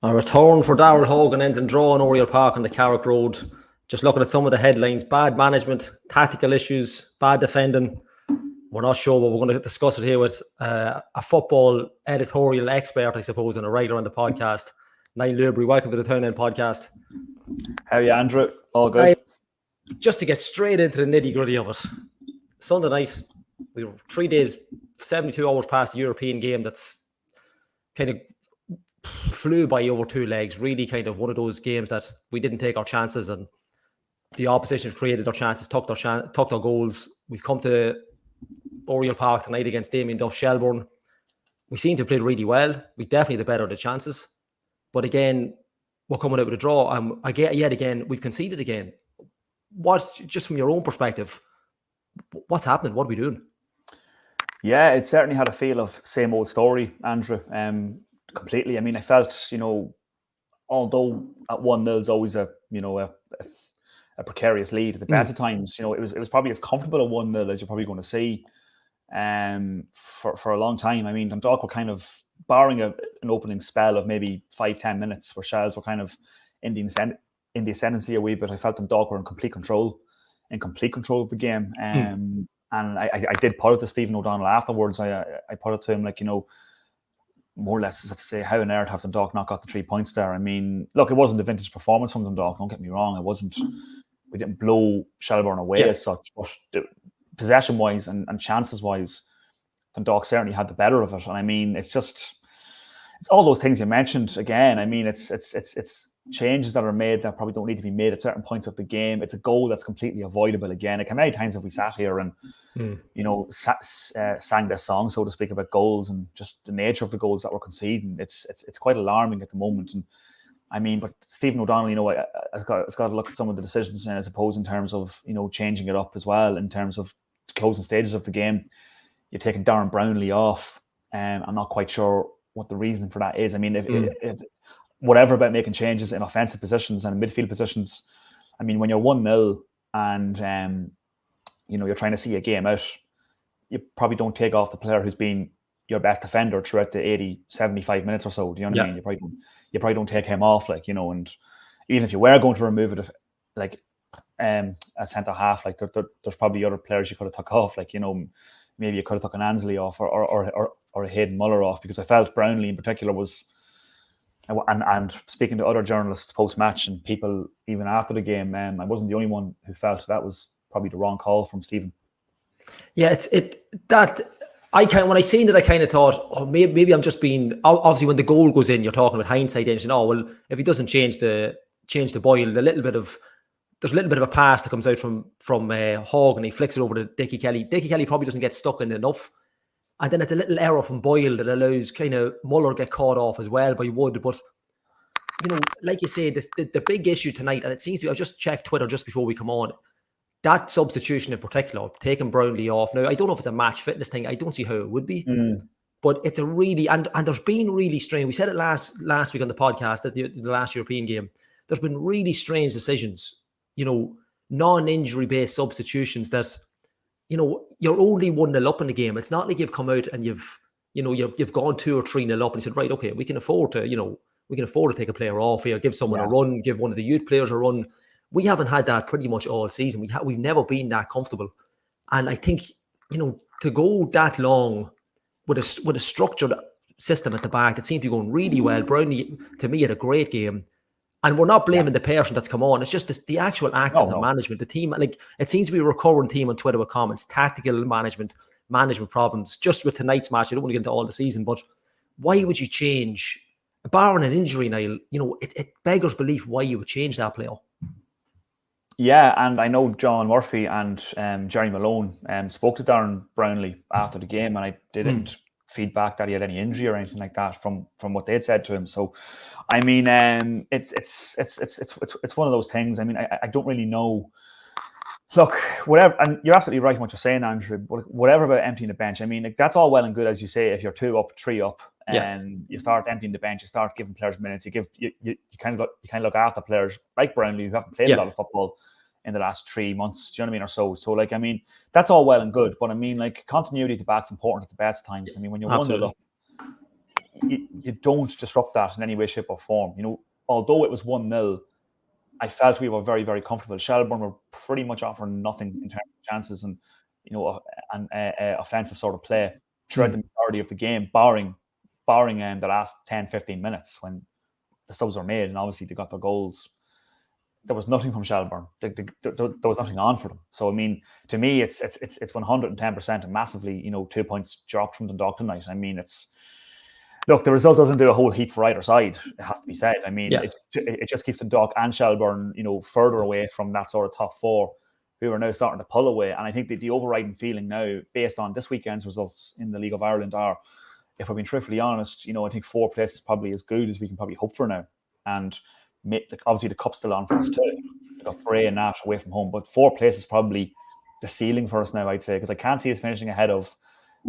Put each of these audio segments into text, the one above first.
A return for Darrell Hogan ends in draw in Oriel Park on the Carrick Road. Just looking at some of the headlines: bad management, tactical issues, bad defending. We're not sure, but we're going to discuss it here with a football editorial expert, I suppose, and a writer on the podcast, Niall Lubery. Welcome to the Town End Podcast. How are you, Andrew? All good? Just to get straight into the nitty-gritty of it. Sunday night, we were 3 days, 72 hours past the European game that's kind of flew by over two legs. Really kind of one of those games that we didn't take our chances and the opposition created their chances, took their goals. We've come to Oriel Park tonight against Damien Duffs Shelbourne. We seem to have played really well. We definitely the better of the chances. But again, we're coming out with a draw. And yet again, we've conceded again. Just from your own perspective, what's happening? What are we doing? Yeah, it certainly had a feel of same old story, Andrew. Completely. I mean, I felt, although at 1-0 is always a precarious lead at the best of times, it was probably as comfortable at 1-0 as you're probably going to see for a long time. I mean, Dundalk were kind of barring an opening spell of maybe 5-10 minutes where Shells were kind of in the ascendancy a wee bit. I felt Dundalk were in complete control of the game. And I did put it to Stephen O'Donnell afterwards. I put it to him more or less to say, how on earth have Dundalk not got the 3 points there? I mean, look, it wasn't a vintage performance from Dundalk, don't get me wrong. We didn't blow Shelbourne away as such, but possession-wise and chances-wise, Dundalk certainly had the better of it. And I mean, it's all those things you mentioned again. I mean, it's changes that are made that probably don't need to be made at certain points of the game. It's a goal that's completely avoidable again. Like, how many times have we sat here and sang this song, so to speak, about goals and just the nature of the goals that we're conceding? It's quite alarming at the moment. And I mean, but Stephen O'Donnell, has got to look at some of the decisions, I suppose, in terms of changing it up as well. In terms of the closing stages of the game, you're taking Darren Brownlee off. I'm not quite sure what the reason for that is. I mean, if whatever about making changes in offensive positions and midfield positions, I mean, when you're 1-0 and you're trying to see a game out, you probably don't take off the player who's been your best defender throughout the 80, 75 minutes or so. Do you know what I mean? You probably don't take him off, and even if you were going to remove it, a centre half, there's probably other players you could have took off, maybe you could have taken Ansley off or a Hayden Muller off, because I felt Brownlee in particular was. And speaking to other journalists post-match and people even after the game, I wasn't the only one who felt that was probably the wrong call from Stephen. Yeah, when I seen it, I kind of thought, oh, maybe I'm just being. Obviously, when the goal goes in, you're talking about hindsight. And saying, oh well, if he doesn't change the Boyle, there's a little bit of a pass that comes out from Hogg and he flicks it over to Dickie Kelly. Dickie Kelly probably doesn't get stuck in enough. And then it's a little error from Boyle that allows kind of Muller get caught off as well by Wood. But, like you say, the big issue tonight, and it seems to be, I just checked Twitter just before we come on, that substitution in particular, taking Brownlee off. Now, I don't know if it's a match fitness thing. I don't see how it would be. But it's a really, and there's been really strange, we said it last week on the podcast at the last European game, there's been really strange decisions, non-injury based substitutions that, you're only 1-0 up in the game. It's not like you've come out and you've gone 2 or 3-0 up and you said, right, okay, we can afford to take a player off here, give someone a run, give one of the youth players a run. We haven't had that pretty much all season. We've never been that comfortable. And I think, to go that long with a structured system at the back that seemed to be going really well. Brownlee, to me, had a great game. And we're not blaming the person that's come on. It's just the actual act of the management, the team. It seems to be a recurring theme on Twitter with comments, tactical management problems. Just with tonight's match, I don't want to get into all the season, but why would you change, barring an injury, Niall? It beggars belief why you would change that player. Yeah, and I know John Murphy and Jerry Malone spoke to Darren Brownlee after the game, and I didn't feedback that he had any injury or anything like that from what they'd said to him. So, I mean, it's one of those things. I mean, I don't really know. Look, whatever, and you're absolutely right in what you're saying, Andrew. But whatever about emptying the bench, I mean, that's all well and good, as you say. If you're 2 up, 3 up, and you start emptying the bench, you start giving players minutes. You kind of look after players like Brownlee who haven't played a lot of football in the last 3 months. Do you know what I mean, or so? So, I mean, that's all well and good. But I mean, continuity at the back's important at the best times. I mean, when you're 1-0 up, you don't disrupt that in any way, shape, or form. You know, although it was 1-0, I felt we were very, very comfortable. Shelbourne were pretty much offering nothing in terms of chances and, you know, offensive sort of play throughout the majority of the game, barring the last 10, 15 minutes when the subs were made and obviously they got their goals. There was nothing from Shelbourne. There was nothing on for them. So I mean, to me, it's 110% and massively, you know, 2 points dropped from Dundalk tonight. I mean, look, the result doesn't do a whole heap for either side. It has to be said. I mean, it just keeps Dundalk and Shelbourne, you know, further away from that sort of top four, who are now starting to pull away. And I think that the overriding feeling now, based on this weekend's results in the League of Ireland, are, if we're being truthfully honest, you know, I think 4th place is probably as good as we can probably hope for now. And obviously the cup's still on for us too. We've got Bray and Nash away from home, but 4th place is probably the ceiling for us now, I'd say, because I can't see us finishing ahead of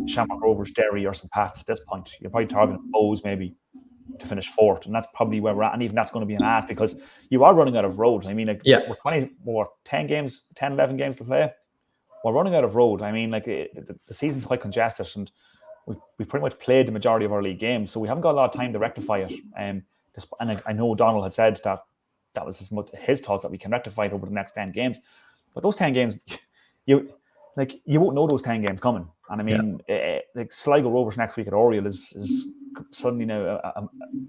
Shamrock Rovers, Derry, or St. Pat's at this point. You're probably targeting Bows maybe to finish 4th, and that's probably where we're at. And even that's going to be an ask because you are running out of road. I mean, like, we're 10 games, 10, 11 games to play. We're running out of road. I mean, like, the season's quite congested, and we've pretty much played the majority of our league games, so we haven't got a lot of time to rectify it. And I know Donald had said that was his thoughts, that we can rectify it over the next 10 games. But those 10 games, you won't know those 10 games coming. And I mean, like Sligo Rovers next week at Oriel is suddenly now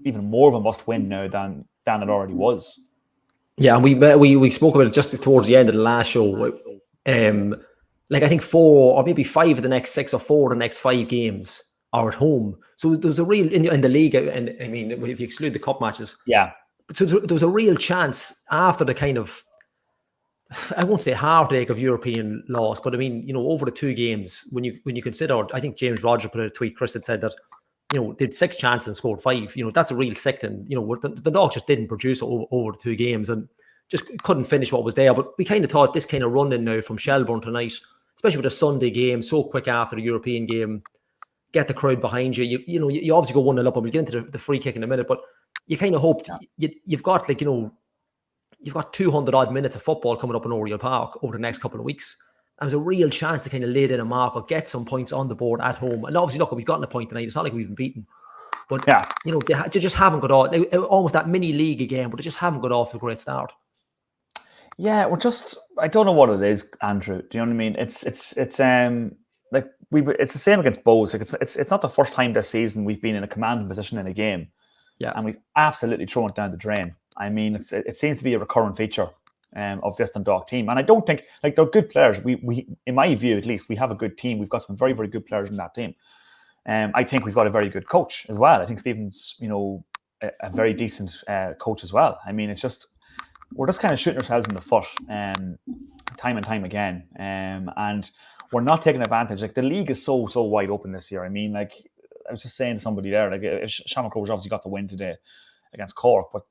even more of a must-win now than it already was. Yeah, and we spoke about it just towards the end of the last show. Like I think 4 or maybe 5 of the next 6 or 4 of the next 5 games are at home. So there was a real in the league, and I mean, if you exclude the cup matches, so there was a real chance after the kind of, I won't say heartache of European loss, but I mean, you know, over the 2 games, when you consider, I think James Roger put a tweet, Chris had said that, you know, they had 6 chances and scored 5. You know, that's a real sickening. You know, the Dog just didn't produce over the 2 games and just couldn't finish what was there. But we kind of thought this kind of run in now from Shelbourne tonight, especially with a Sunday game, so quick after the European game, get the crowd behind you. You know, you obviously go 1-0 up, and we'll get into the free kick in a minute, but you kind of hoped you've got, like, you know, you've got 200 odd minutes of football coming up in Oriel Park over the next couple of weeks. And there's a real chance to kind of lay down a mark or get some points on the board at home. And obviously, look, we've gotten a point tonight. It's not like we've been beaten. But, you know, they just haven't got off. Almost that mini league again, but they just haven't got off to a great start. Yeah, I don't know what it is, Andrew. Do you know what I mean? It's like it's the same against Bows. Like it's not the first time this season we've been in a commanding position in a game. Yeah. And we've absolutely thrown it down the drain. I mean, it seems to be a recurrent feature of this Dundalk team. And I don't think, like, they're good players. We in my view, at least, we have a good team. We've got some very, very good players in that team. I think we've got a very good coach as well. I think Stephen's, you know, a very decent coach as well. I mean, it's just, we're just kind of shooting ourselves in the foot time and time again. And we're not taking advantage. Like, the league is so wide open this year. I mean, like, I was just saying to somebody there, like, Shamrock Rovers obviously got the win today against Cork, but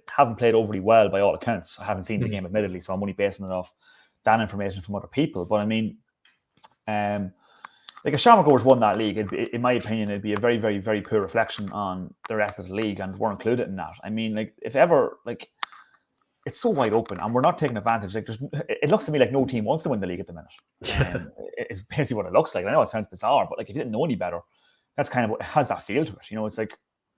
haven't played overly well by all accounts. I haven't seen the game, admittedly, so I'm only basing it off that information from other people. But I mean, like, if Shamrock Rovers won that league, in my opinion, it'd be a very, very, very poor reflection on the rest of the league, and we're included in that. I mean, like, if ever, like, it's so wide open, and we're not taking advantage. Like, it looks to me like no team wants to win the league at the minute. It's basically what it looks like. I know it sounds bizarre, but like, if you didn't know any better, that's kind of what has that feel to it. You know, it's like,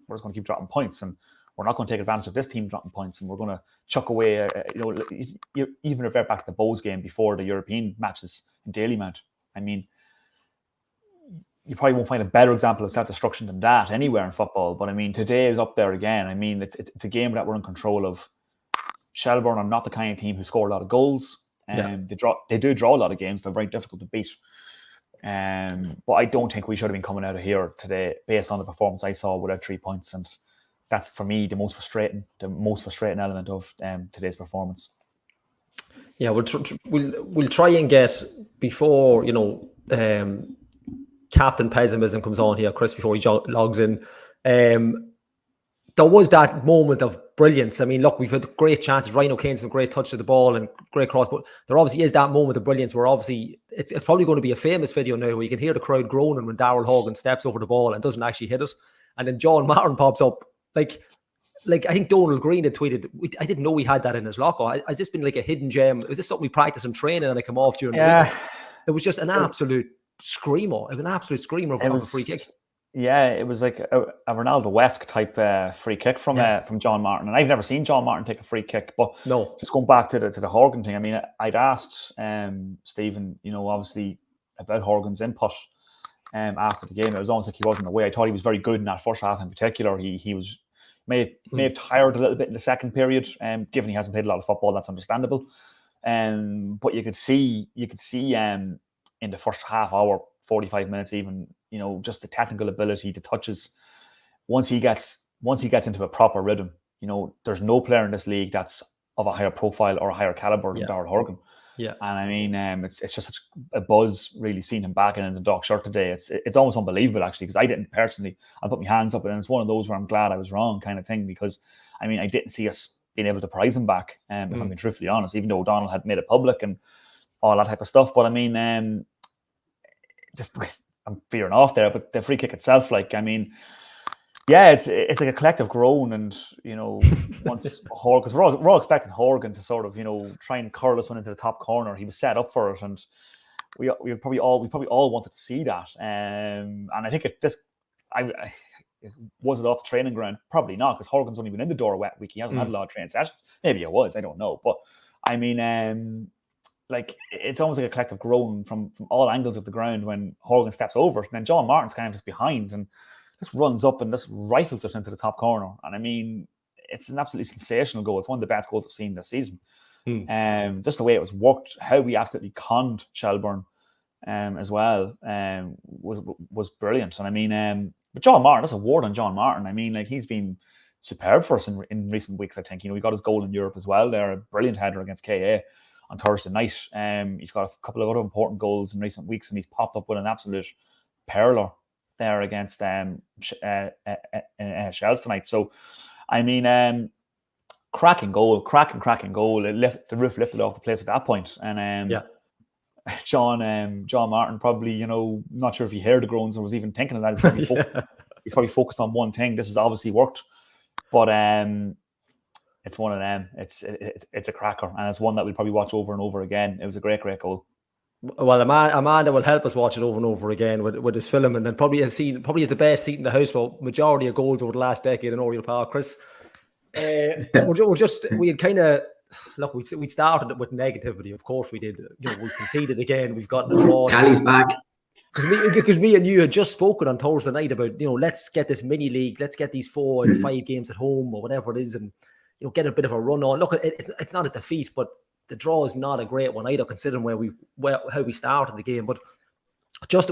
we're just going to keep dropping points, and we're not going to take advantage of this team dropping points, and we're going to chuck away. You know, even if we're back to the Bows game before the European matches in Dalymount, I mean, you probably won't find a better example of self-destruction than that anywhere in football. But I mean, today is up there again. I mean, it's a game that we're in control of. Shelbourne are not the kind of team who score a lot of goals, and they do draw a lot of games. They're very difficult to beat. But I don't think we should have been coming out of here today based on the performance I saw without 3 points, and that's, for me, the most frustrating element of today's performance. Yeah, we'll try and get, before, you know, Captain Pessimism comes on here, Chris, before he logs in. There was that moment of brilliance. I mean, look, we've had great chances. Ryan O'Kane's some great touch to the ball and great cross, but there obviously is that moment of brilliance where obviously it's probably going to be a famous video now where you can hear the crowd groaning when Darrell Hogan steps over the ball and doesn't actually hit it. And then John Martin pops up. Like I think Donald Green had tweeted, I didn't know we had that in his locker. Has this been like a hidden gem? Was this something we practiced in training and it came off during the week? It was just an absolute screamer. It was an absolute screamer of a free kick. Yeah, it was like a Ronaldo-esque type free kick from John Martin, and I've never seen John Martin take a free kick. But No. just going back to the Horgan thing, I mean, I'd asked Stephen, obviously about Horgan's input after the game. It was almost like he wasn't away. I thought he was very good in that first half in particular. He was may have tired a little bit in the second period, given he hasn't played a lot of football. That's understandable. But you could see in the first half hour, 45 minutes even, just the technical ability, the touches. Once he gets into a proper rhythm, there's no player in this league that's of a higher profile or a higher caliber than Darrell Horgan. Yeah. And I mean, it's just such a buzz really seeing him back in the Dundalk shirt today. It's almost unbelievable actually, because I didn't personally. I put my hands up, and it's one of those where I'm glad I was wrong kind of thing, because I mean, I didn't see us being able to prize him back. If I'm being truthfully honest, even though O'Donnell had made it public and all that type of stuff. But I mean, I'm veering off there, but the free kick itself, like, I mean, yeah, it's like a collective groan, and once Horgan, because we're all expecting Horgan to sort of try and curl this one into the top corner. He was set up for it, and we probably all wanted to see that. And I think was it off the training ground? Probably not, because Horgan's only been in the door a wet week. He hasn't had a lot of training sessions. Maybe it was, I don't know. But I mean, like, it's almost like a collective groan from all angles of the ground when Horgan steps over it, and then John Martin's kind of just behind and just runs up and just rifles it into the top corner. And I mean, it's an absolutely sensational goal. It's one of the best goals I've seen this season. Just the way it was worked, how we absolutely conned Shelbourne as well, was brilliant. And I mean, but John Martin, that's a word on John Martin. I mean, like, he's been superb for us in recent weeks, I think. He got his goal in Europe as well there, a brilliant header against KA on Thursday night. He's got a couple of other important goals in recent weeks, and he's popped up with an absolute perler there against Shells tonight. So, I mean, cracking goal. The roof lifted off the place at that point. And John Martin probably, not sure if he heard the groans or was even thinking of that. He's probably focused on one thing. This has obviously worked, but it's one of them. It's a cracker, and it's one that we'll probably watch over and over again. It was a great goal. Well, Amanda will help us watch it over and over again with his film, and then probably is the best seat in the house for majority of goals over the last decade in Oriel Park. Chris, we had kind of look. We started it with negativity, of course we did. We conceded again. We've gotten a draw. Callie's back. Because me and you had just spoken on Thursday night about let's get this mini league, let's get these 4 and 5 games at home or whatever it is, and get a bit of a run on. Look, it's not a defeat, but the draw is not a great one either, considering how we started the game. But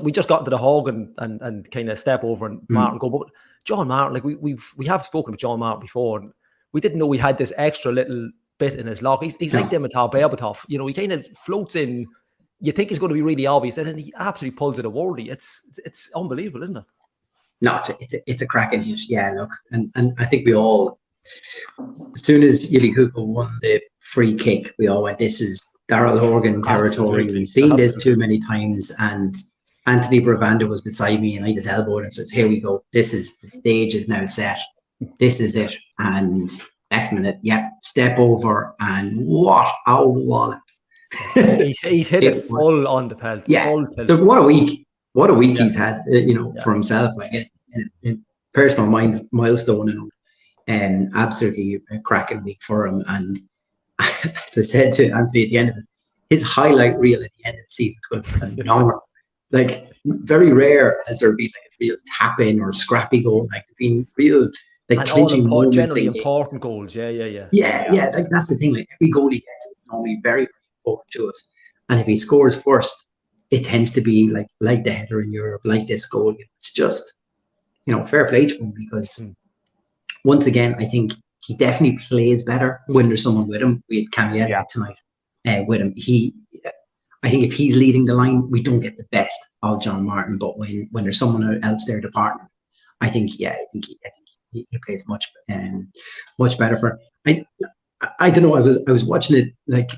we just got into the hog and kind of step over and Martin go. But John Martin, like we have spoken with John Martin before, and we didn't know he had this extra little bit in his lock. He's like Dimitar Berbatov. He kind of floats in. You think it's going to be really obvious, and then he absolutely pulls it a worldie. It's unbelievable, isn't it? No, it's a cracking hit. Yeah, look, and I think we all, as soon as Yuli Cooper won the free kick, we all went, this is Darrell Horgan territory. We've seen this too many times. And Anthony Bravanda was beside me, and I just elbowed him and said, here we go. The stage is now set. This is it. And next minute, step over, and what a wallop. he's hit it full on the pelt. Yeah. Look, what a week he's had, for himself. Like a personal milestone, and absolutely a cracking week for him. And as I said to Anthony at the end of it, his highlight reel at the end of the season is going to be phenomenal. Like, very rare has there been like a real tap in or scrappy goal, like being real, like, and clinching moments, generally important goals. Yeah. Like, that's the thing. Like, every goal he gets is normally very, very important to us. And if he scores first, it tends to be like the header in Europe, like this goal. It's just, fair play to him, because once again, I think he definitely plays better when there's someone with him. We had Camiella tonight with him. I think if he's leading the line, we don't get the best of John Martin. But when there's someone else there to partner, I think he plays much better for him. I don't know. I was watching it, like,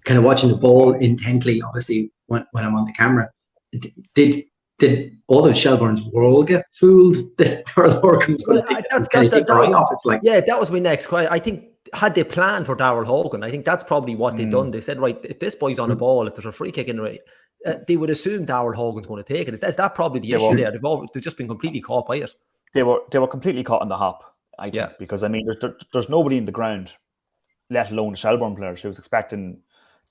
kind of watching the ball intently. Obviously, when I'm on the camera, did all of Shelbourne's world get fooled that Darrell Horgan was going to take the right off it? That was my next question. I think, had they planned for Darrell Horgan, I think that's probably what they've done. They said, right, if this boy's on the ball, if there's a free kick in the right, they would assume Darryl Hogan's going to take it. Is that probably the They issue were. there? They've just been completely caught by it. They were completely caught in the hop, I think, because I mean, there's nobody in the ground, let alone the Shelbourne players, who was expecting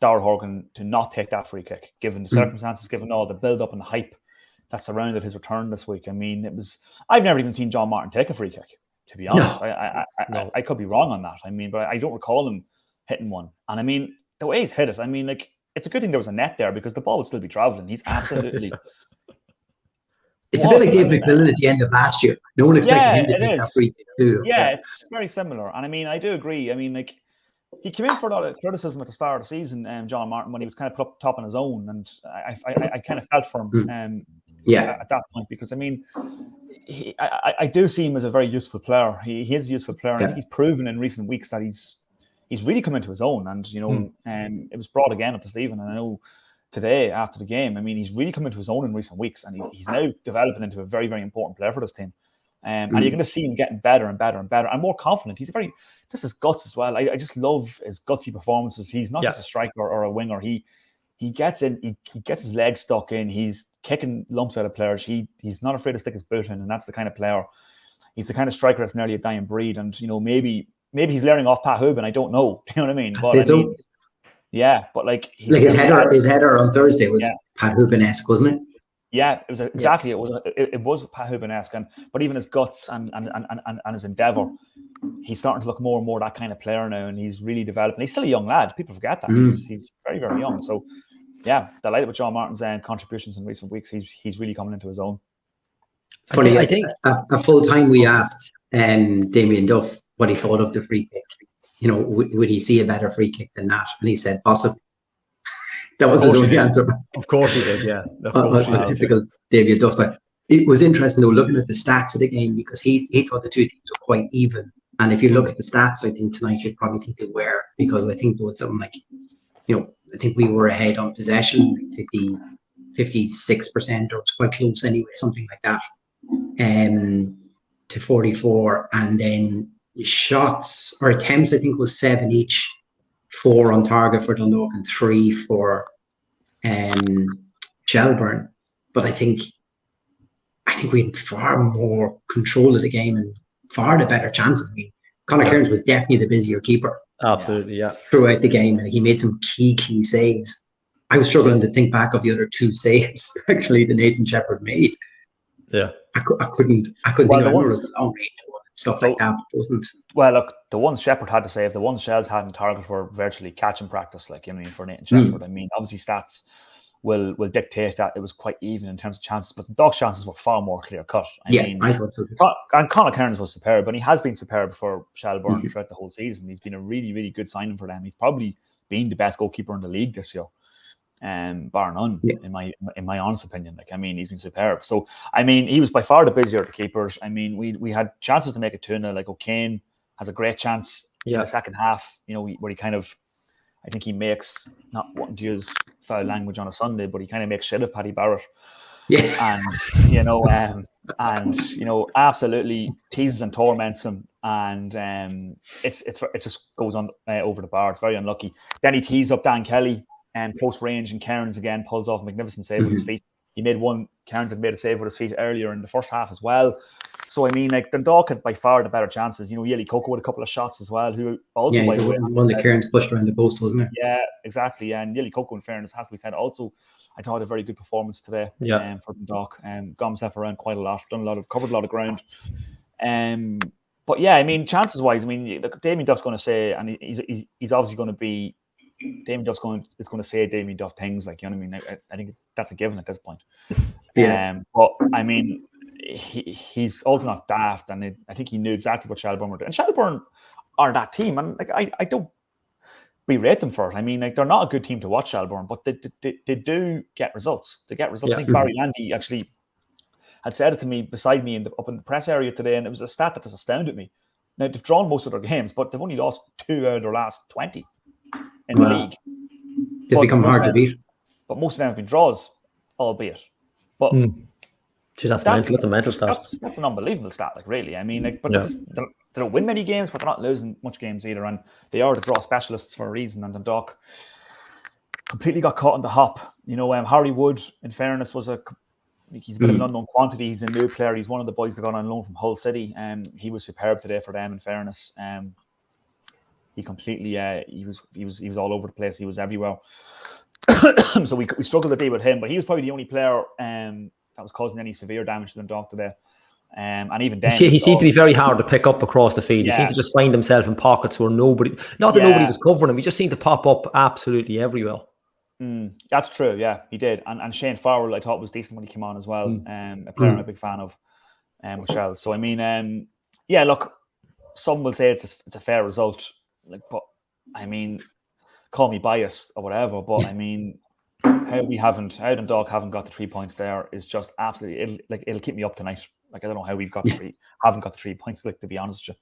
Darryl Hogan to not take that free kick, given the circumstances, given all the build-up and the hype that surrounded his return this week. I mean, I've never even seen John Martin take a free kick, to be honest. No. I could be wrong on that. I mean, but I don't recall him hitting one. And I mean, the way he's hit it, I mean, like, it's a good thing there was a net there, because the ball would still be travelling. He's absolutely... It's a bit like Dave McMillan at the end of last year. No one expected him to take that free kick too. Yeah, it's very similar. And I mean, I do agree. I mean, like, he came in for a lot of criticism at the start of the season, John Martin, when he was kind of put up top on his own. And I kind of felt for him at that point, because, I mean, I do see him as a very useful player. He is a useful player. And I think he's proven in recent weeks that he's really come into his own. And, you know, it was brought again up to Stephen. And I know today, after the game, I mean, he's really come into his own in recent weeks, and he's now developing into a very, very important player for this team. And you're going to see him getting better and better and better and more confident. This is guts as well. I just love his gutsy performances. He's not just a striker or a winger. He gets in, he gets his legs stuck in. He's kicking lumps out of players. He's not afraid to stick his boot in, and that's the kind of player. He's the kind of striker that's nearly a dying breed. And, you know, maybe he's learning off Pat Hoban. I don't know. You know what I mean? But yeah, but like his header on Thursday was Pat Hoban-esque, wasn't it? Yeah, it was exactly. It was Pat Hoban-esque, but even his guts and his endeavour, he's starting to look more and more that kind of player now, and he's really developing. He's still a young lad. People forget that he's very, very young. So yeah, delighted with John Martin's contributions in recent weeks. He's really coming into his own. Funny, I think a full time we asked Damien Duff what he thought of the free kick. You know, would he see a better free kick than that? And he said, possibly. That was his only answer. Of course he did, yeah. Of course typical Damien Duff. It was interesting, though, looking at the stats of the game, because he thought the two teams were quite even. And if you look at the stats, I think tonight you'd probably think they were, because I think there was something like, you know, I think we were ahead on possession, like 56%, or it's quite close anyway, something like that, to 44. And then shots or attempts, I think, was 7 each, 4 on target for Dundalk and 3 for Shelbourne. But I think we had far more control of the game and far the better chances. I mean, Conor Kearns was definitely the busier keeper. Absolutely, yeah. Throughout the game, and he made some key saves. I was struggling to think back of the other 2 saves actually that Nathan Shepherd made. Yeah, I couldn't think of it. Was a long range one and stuff like that, but wasn't. Well, look, the ones Shepherd had to save, the ones Shells had in target were virtually catch and practice. Like, you know, for Nathan Shepherd, I mean, obviously stats will dictate that it was quite even in terms of chances, but the Dundalk's chances were far more clear cut. I thought so. And Conor Kearns was superb, and he has been superb for Shelbourne throughout the whole season. He's been a really, really good signing for them. He's probably been the best goalkeeper in the league this year, bar none, in my honest opinion. Like, I mean, he's been superb. So, I mean, he was by far the busier of the keepers. I mean, we had chances to make it 2-0. Like, O'Kane has a great chance in the second half, you know, where he kind of, I think he makes, not wanting to use foul language on a Sunday, but he kind of makes shit of Paddy Barrett. Yeah. And, you know, absolutely teases and torments him. And it just goes on over the bar. It's very unlucky. Then he tees up Dan Kelly and close range, and Kearns again pulls off a magnificent save with his feet. Kearns had made a save with his feet earlier in the first half as well. So, I mean, like, Dundalk had by far the better chances. You know, Yeli Coco with a couple of shots as well, who also... Yeah, one that Kearns pushed around the post, wasn't it? Yeah, exactly. And Yeli Coco, in fairness, has to be said, also, I thought, a very good performance today for Dundalk. Got himself around quite a lot, covered a lot of ground. But, yeah, I mean, chances-wise, I mean, look, Damien Duff's going to say, and he's obviously going to be... Damien Duff's is going to say Damien Duff things, like, you know what I mean? I think that's a given at this point. But, I mean... He's also not daft, and I think he knew exactly what Shelbourne were doing. And Shelbourne are that team, and like I don't berate them for it. I mean, like, they're not a good team to watch, Shelbourne, but they do get results. They get results. I think Barry Landy actually had said it to me beside me up in the press area today, and it was a stat that just astounded me. Now, they've drawn most of their games, but they've only lost 2 out of their last 20 in the league. They've become hard to beat. But most of them have been draws, albeit. But Gee, that's mental. That's a mental stat. That's an unbelievable stat, like, really. I mean, like, but they don't win many games, but they're not losing much games either. And they are the draw specialists for a reason. And Dundalk, completely got caught on the hop. Harry Wood, in fairness, he's a bit of an unknown quantity. He's a new player. He's one of the boys that got on loan from Hull City. He was superb today for them, in fairness. He completely, he was all over the place. He was everywhere. So we struggled a bit with him, but he was probably the only player that was causing any severe damage to Dundalk today. And even then, he seemed to be very hard to pick up across the field. He seemed to just find himself in pockets where nobody was covering him. He just seemed to pop up absolutely everywhere. That's true. Yeah, he did. And Shane Farrell, I thought, was decent when he came on as well. A player I'm a big fan of, Michelle. So I mean, look, some will say it's a fair result, but I mean, call me biased or whatever, but I mean, how Dundalk haven't got the 3 points there is just absolutely, it'll keep me up tonight. I don't know how we've got haven't got the 3 points, to be honest with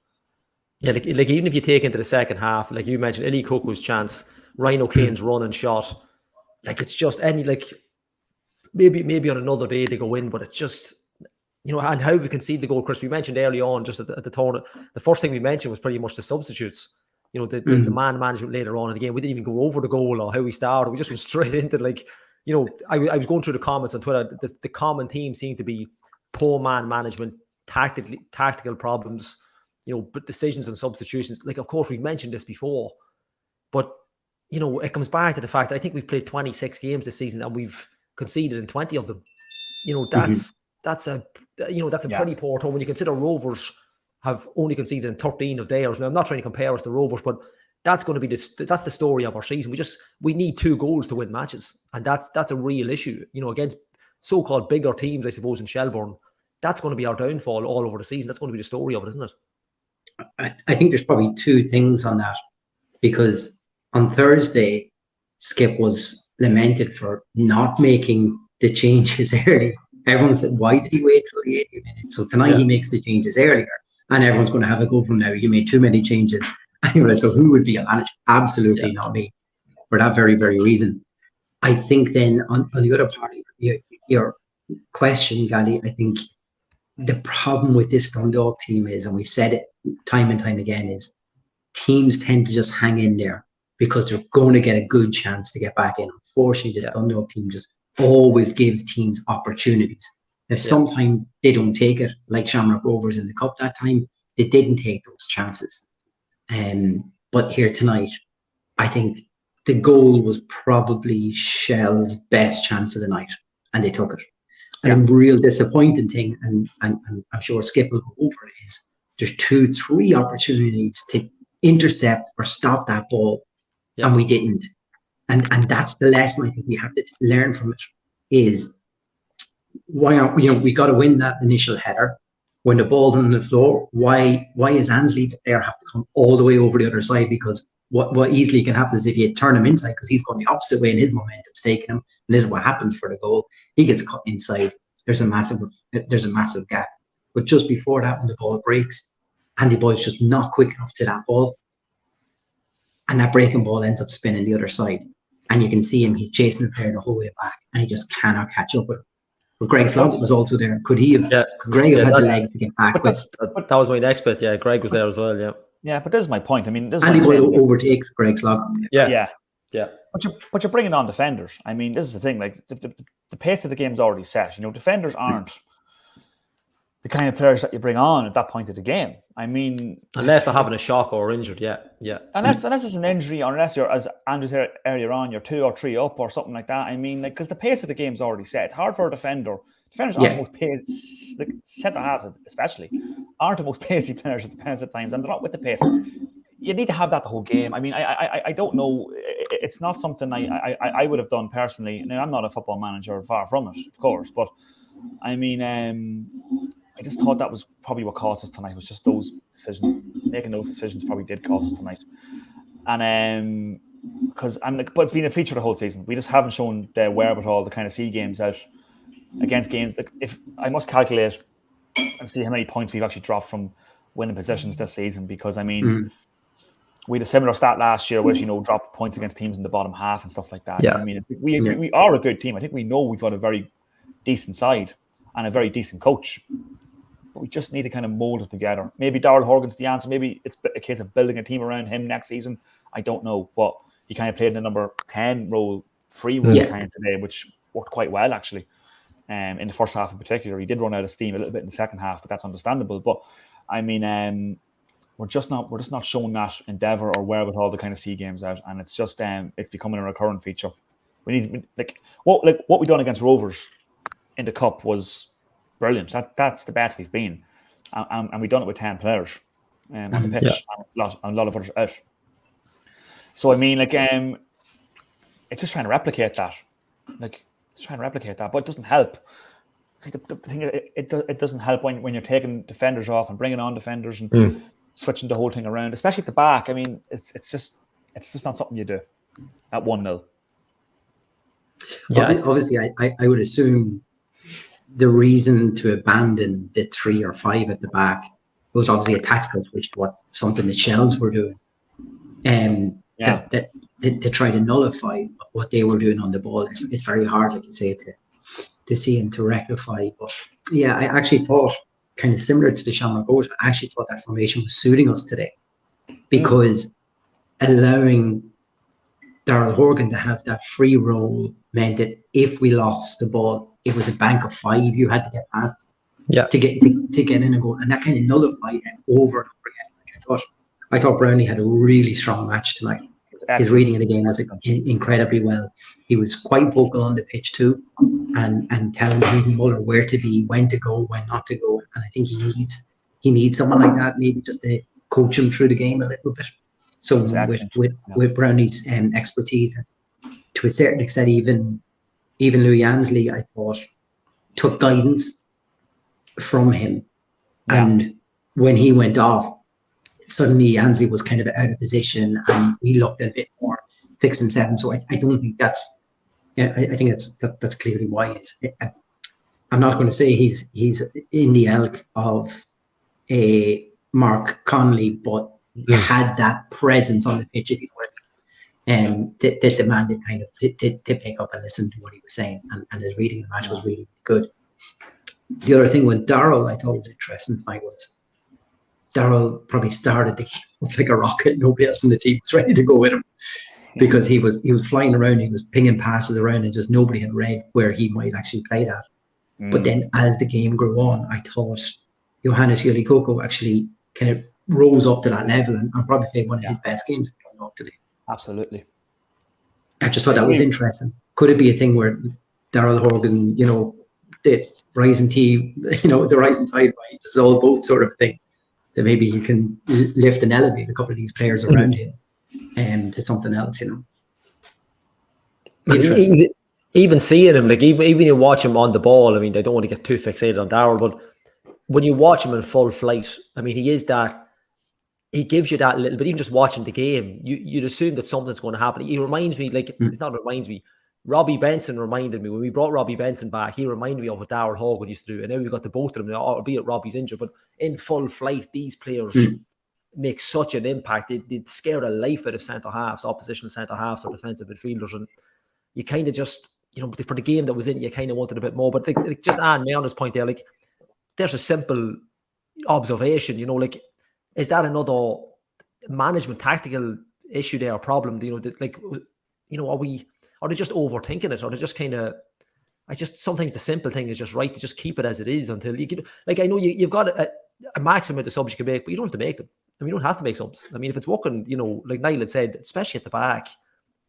you. Yeah, like even if you take into the second half, like you mentioned, Illy Cuckoo's chance, Ryan O'Kane's run and shot, it's just maybe on another day they go in, but it's just, and how we concede the goal, Chris. We mentioned early on, just at the tournament, the first thing we mentioned was pretty much the substitutes. The man management later on in the game. We didn't even go over the goal or how we started. We just went straight into I was going through the comments on Twitter. The common theme seemed to be poor man management, tactical problems, but decisions and substitutions. Of course, we've mentioned this before, but it comes back to the fact that I think we've played 26 games this season and we've conceded in 20 of them. That's a pretty poor total when you consider Rovers have only conceded in 13 of theirs. Now, I'm not trying to compare us to Rovers, but that's going to be that's the story of our season. We need 2 goals to win matches, and that's a real issue. Against so-called bigger teams, I suppose, in Shelbourne, that's going to be our downfall all over the season. That's going to be the story of it, isn't it? I think there's probably 2 things on that, because on Thursday, Skip was lamented for not making the changes early. Everyone said, why did he wait till the 80th minute? So tonight he makes the changes earlier, and everyone's going to have a go from now. He made too many changes. Anyway, so who would be a manager? Absolutely not me, for that very, very reason. I think then on the other part of your question, Gally, I think the problem with this Dundalk team is, and we've said it time and time again, is teams tend to just hang in there because they're going to get a good chance to get back in. Unfortunately, this Dundalk team just always gives teams opportunities. Now, sometimes they don't take it, like Shamrock Rovers in the Cup that time. They didn't take those chances. But here tonight, I think the goal was probably Shell's best chance of the night, and they took it. And a real disappointing thing, and I'm sure Skip will go over it, is there's 2-3 opportunities to intercept or stop that ball, and we didn't. And that's the lesson I think we have to learn from it, is why aren't we got to win that initial header. When the ball's on the floor, why is Ansley there have to come all the way over the other side? Because what easily can happen is if you turn him inside, because he's going the opposite way and his momentum's taking him, and this is what happens for the goal. He gets cut inside. There's a massive gap. But just before that, when the ball breaks, Andy Boyd's just not quick enough to that ball, and that breaking ball ends up spinning the other side. And you can see him; he's chasing the player the whole way back, and he just cannot catch up with him. But Greg Slogg was also there. Could Greg have had the legs to get back? That was my next bit. Yeah, Greg was there as well. Yeah, but this is my point. I mean, Andy will overtake Greg Slogg. Yeah. But you're bringing on defenders. I mean, this is the thing. The pace of the game's already set. Defenders aren't the kind of players that you bring on at that point of the game. I mean, unless they're having a shock or injured, Unless it's an injury, or unless you're, as Andrew said earlier on, you're 2 or 3 up or something like that. I mean, because the pace of the game's already set. It's hard for a defender. Defenders aren't the most pace, centre halves especially, aren't the most pacey players at times, and they're not with the pace. You need to have that the whole game. I mean, I don't know. It's not something I would have done personally. Now, I'm not a football manager, far from it, of course. But I mean, I just thought that was probably what cost us tonight. Was just those decisions. Making those decisions probably did cost us tonight. And but it's been a feature of the whole season. We just haven't shown the wherewithal to kind of see games out against games. If I must calculate and see how many points we've actually dropped from winning positions this season, because I mean. We had a similar stat last year, which dropped points against teams in the bottom half and stuff like that. Yeah. I mean, we are a good team. I think we know we've got a very decent side and a very decent coach, but we just need to kind of mold it together. Maybe Darrell Horgan's the answer. Maybe it's a case of building a team around him next season. I don't know, but he kind of played in the number 10 role free role kind of today, which worked quite well actually. In the first half in particular, he did run out of steam a little bit in the second half, but that's understandable. But I mean, we're just not showing that endeavour or wherewithal to kind of see games out, and it's just it's becoming a recurrent feature. We need what we done against Rovers in the cup was brilliant. That's the best we've been, and we done it with 10 players on the pitch, and a lot of others out. So I mean, it's just trying to replicate that, but it doesn't help. See, the thing it doesn't help when you're taking defenders off and bringing on defenders and switching the whole thing around, especially at the back. I mean, it's just not something you do at 1-0. Yeah, obviously, I would assume the reason to abandon the 3 or 5 at the back was obviously a tactical switch to something the Shells were doing, that to try to nullify what they were doing on the ball. It's very hard, like you say, to see and to rectify. But yeah, I actually thought, kind of similar to the Shamrock goals, I actually thought that formation was suiting us today, because allowing Darrell Horgan to have that free role meant that if we lost the ball, it was a bank of 5 you had to get past to get in a goal, and that kind of nullified it over and over again. Like I thought Brownlee had a really strong match tonight. His reading of the game was incredibly well. He was quite vocal on the pitch too, and telling Hayden Muller where to be, when to go, when not to go. And I think he needs someone like that, maybe just to coach him through the game a little bit. So with Brownlee's expertise, and to a certain extent, even Louis Ansley, I thought, took guidance from him. Yeah. And when he went off, suddenly Ansley was kind of out of position, and we looked a bit more 6 and 7. So I don't think that's. Yeah, I think that's clearly wise. I'm not going to say he's in the ilk of a Mark Connolly, but he had that presence on the pitch, if you know what I mean, that demanded kind of to pick up and listen to what he was saying, and his reading of the match was really good. The other thing with Darrell, I thought was interesting tonight, was Darrell probably started the game off like a rocket. Nobody else in the team was ready to go with him, because he was flying around, he was pinging passes around, and just nobody had read where he might actually play that. But then as the game grew on, I thought Johannes Yolikoko actually kind of rose up to that level and probably played one of his best games today. Absolutely. I just thought that was interesting. Could it be a thing where Darrell Horgan, the rising tide rises all boats sort of thing, that maybe he can lift and elevate a couple of these players around him to something else, Interesting. Even seeing him, even you watch him on the ball, I mean, I don't want to get too fixated on Darrell, but when you watch him in full flight, I mean, he gives you that little bit. Even just watching the game, you'd assume that something's going to happen. He reminds me, Robbie Benson reminded me, when we brought Robbie Benson back, he reminded me of what Darrell Horgan used to do. And now we've got the both of them, albeit Robbie's injured, but in full flight, these players make such an impact. They'd scare the life out of centre-halves, oppositional centre-halves or defensive midfielders. And you kind of just, for the game that was in, you kind of wanted a bit more. But just Anne Meon's point there, there's a simple observation, is that another management tactical issue there, problem? Are they just overthinking it? Or they just kind of, sometimes the simple thing is just right to just keep it as it is until you can, I know you've got a maximum amount of subs you can make, but you don't have to make them. I mean, you don't have to make subs. I mean, if it's working, like Niall had said, especially at the back,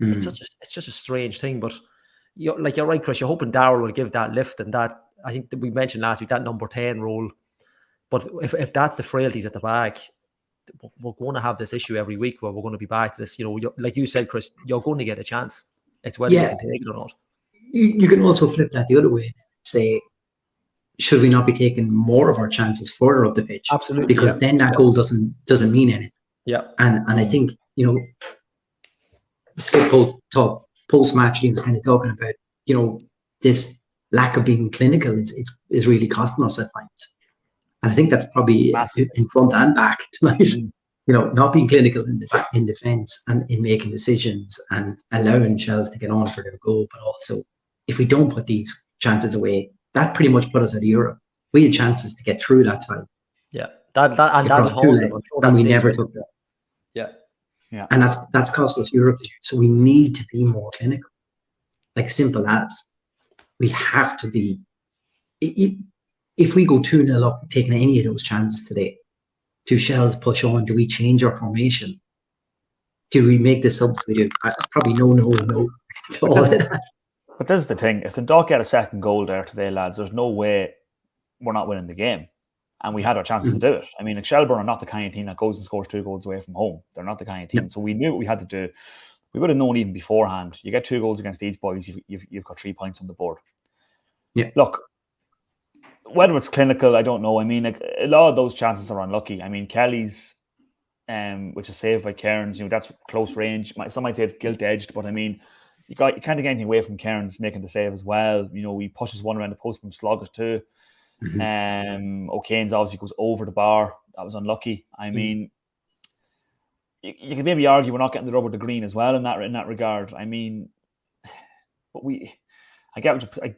it's just a strange thing. But you're right, Chris, you're hoping Darrell will give that lift, and that, I think that we mentioned last week, that number 10 role. But if that's the frailties at the back, we're going to have this issue every week where we're going to be back to this. Like you said, Chris, you're going to get a chance. It's whether you can take it or not. You can also flip that the other way and say, should we not be taking more of our chances further up the pitch? Absolutely. Because then that goal doesn't mean anything. Yeah. And I think, Skip post-match, he was kind of talking about, this lack of being clinical is really costing us at times. And I think that's probably in front and back tonight. Not being clinical in defence and in making decisions and allowing Shells to get on for their goal, but also if we don't put these chances away, that pretty much put us out of Europe. We had chances to get through that time. Yeah, and we never took that. Yeah. And that's cost us Europe. So we need to be more clinical. like simple as. We have to be, if we go 2-0 up, taking any of those chances today, do Shells push on? Do we change our formation? Do we make the substitute? Probably no. To all of that. But this is the thing. If Dundalk get a second goal there today, lads, there's no way we're not winning the game. And we had our chances to do it. I mean, like Shelbourne are not the kind of team that goes and scores 2 goals away from home. They're not the kind of team. So we knew what we had to do. We would have known even beforehand. You get 2 goals against these boys, you've got 3 points on the board. Yeah. Look, whether it's clinical, I don't know. I mean, like a lot of those chances are unlucky. I mean, Kelly's, which is saved by Cairns, that's close range. Some might say it's gilt-edged, but I mean, you can't take anything away from Cairns making the save as well. He pushes one around the post from Sloggett too. O'Kane's obviously goes over the bar. That was unlucky. I mean, you could maybe argue we're not getting the rubber to green as well in that regard. I mean, but I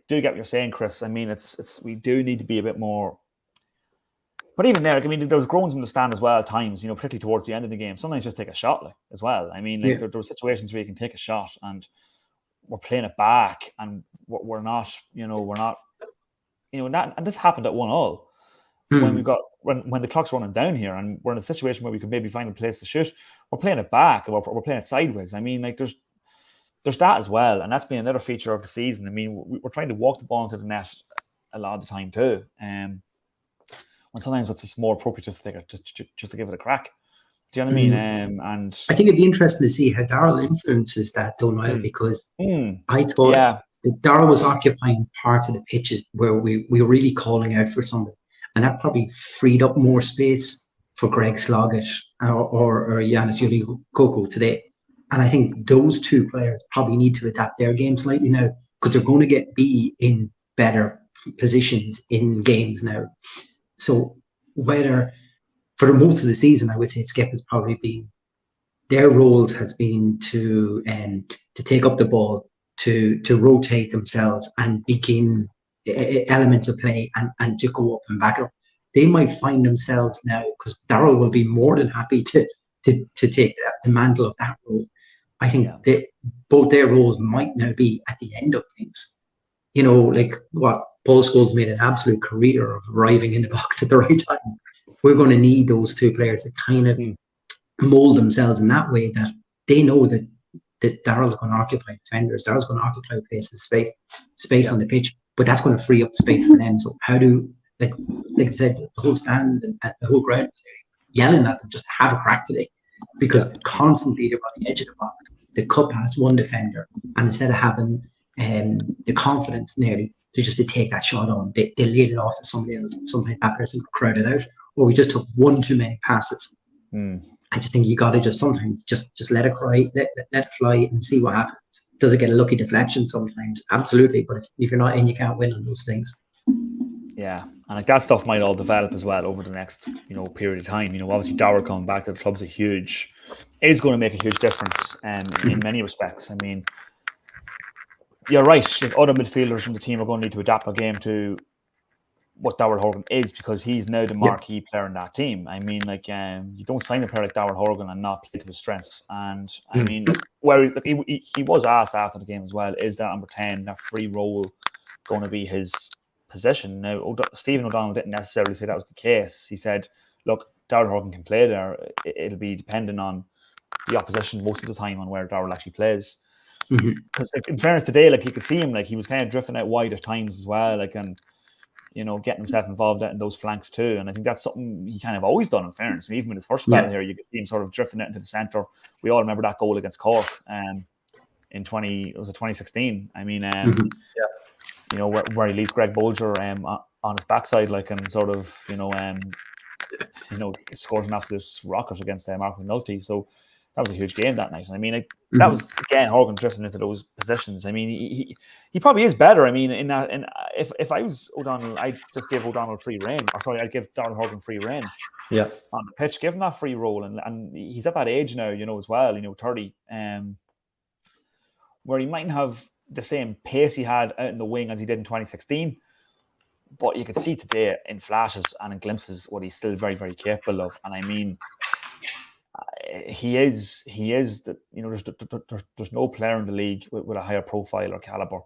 do get what you're saying, Chris. I mean, it's we do need to be a bit more. But even there, I mean, there was groans from the stand as well at times, particularly towards the end of the game. Sometimes just take a shot as well. I mean, there were situations where you can take a shot and we're playing it back and we're not, and this happened at 1-1 when the clock's running down here and we're in a situation where we could maybe find a place to shoot. We're playing it back and we're playing it sideways. I mean, like there's that as well, and that's been another feature of the season. I mean, we're trying to walk the ball into the net a lot of the time too. When sometimes it's just more appropriate just to give it a crack. Do you know what I mean? And I think it'd be interesting to see how Darrell influences that, don't I? Because I thought that Darrell was occupying parts of the pitches where we were really calling out for something, and that probably freed up more space for Greg Sloggett or Yanis Yuli today. And I think those 2 players probably need to adapt their game slightly now because they're going to be in better positions in games now. So whether for most of the season, I would say Skip has probably been, their roles has been to take up the ball, to rotate themselves and begin elements of play and to go up and back up. They might find themselves now, because Darrell will be more than happy to take the mantle of that role. I think that both their roles might now be at the end of things. Like what Paul Scholes made an absolute career of arriving in the box at the right time. We're going to need those 2 players to kind of mold themselves in that way that they know that Darrell's going to occupy defenders. Darrell's going to occupy places, space on the pitch, but that's going to free up space for them. So how do, like I said, the whole stand and the whole ground yelling at them just to have a crack today, because constantly they're on the edge of the box. The cup has one defender, and instead of having the confidence nearly to take that shot on, they laid it off to somebody else. Sometimes that person crowded out, or we just took one too many passes. I just think you got to just sometimes just let it cry, let it fly, and see what happens. Does it get a lucky deflection sometimes? Absolutely, but if you're not in, you can't win on those things. Yeah, and like that stuff might all develop as well over the next period of time. Obviously Darrell coming back to the club's is going to make a huge difference in many respects. I mean, you're right. Other midfielders from the team are going to need to adapt their game to what Darrell Horgan is, because he's now the marquee player in that team. I mean, like you don't sign a player like Darrell Horgan and not play to his strengths. And I mean, he was asked after the game as well, is that number 10, that free role, going to be his position? Now, Stephen O'Donnell didn't necessarily say that was the case. He said, look, Darrell Horgan can play there. It'll be dependent on the opposition most of the time on where Darrell actually plays. Because in fairness today, like you could see him, like he was kind of drifting out wide at times as well, like, and getting himself involved in those flanks too. And I think that's something he kind of always done, in fairness. And even in his first spell here, you could see him sort of drifting out into the centre. We all remember that goal against Cork in 2016. I mean, where he leaves Greg Bolger on his backside, like, and sort of, scores an absolute rocket against Mark McNulty. So that was a huge game that night. I mean, that was, again, Horgan drifting into those positions. I mean, he probably is better. I mean, if I was O'Donnell, I'd just give O'Donnell free rein. Or sorry, I'd give Darrell Horgan free rein. Yeah. On the pitch, give him that free role. And he's at that age now, as well, 30, where he mightn't have the same pace he had out in the wing as he did in 2016. But you could see today in flashes and in glimpses what he's still very, very capable of. And I mean, he is the, you know, there's no player in the league with a higher profile or caliber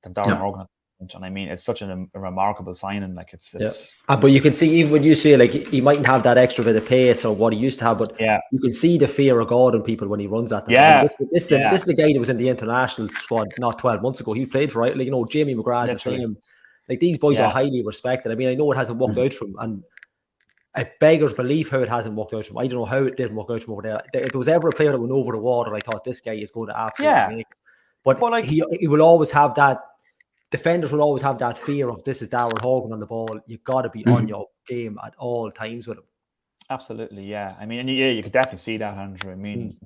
than Darren Horgan. And I mean, it's such a remarkable signing. Like it's but you can see, even when you say like he mightn't have that extra bit of pace or what he used to have, but you can see the fear of God in people when he runs at them. Yeah. I mean, this is a guy that was in the international squad not 12 months ago. He played for, right, like, you know, Jamie McGrath's the same. Like, these boys are highly respected. I mean, I know it hasn't worked out for him, and it beggars belief how it hasn't worked out for him. I don't know how it didn't work out for him over there. If there was ever a player that went over the water, I thought this guy is going to absolutely make it. But like, he will always have that. Defenders will always have that fear of, this is Darren Horgan on the ball. You've got to be on your game at all times with him. Absolutely, yeah. I mean, and you could definitely see that, Andrew. I mean,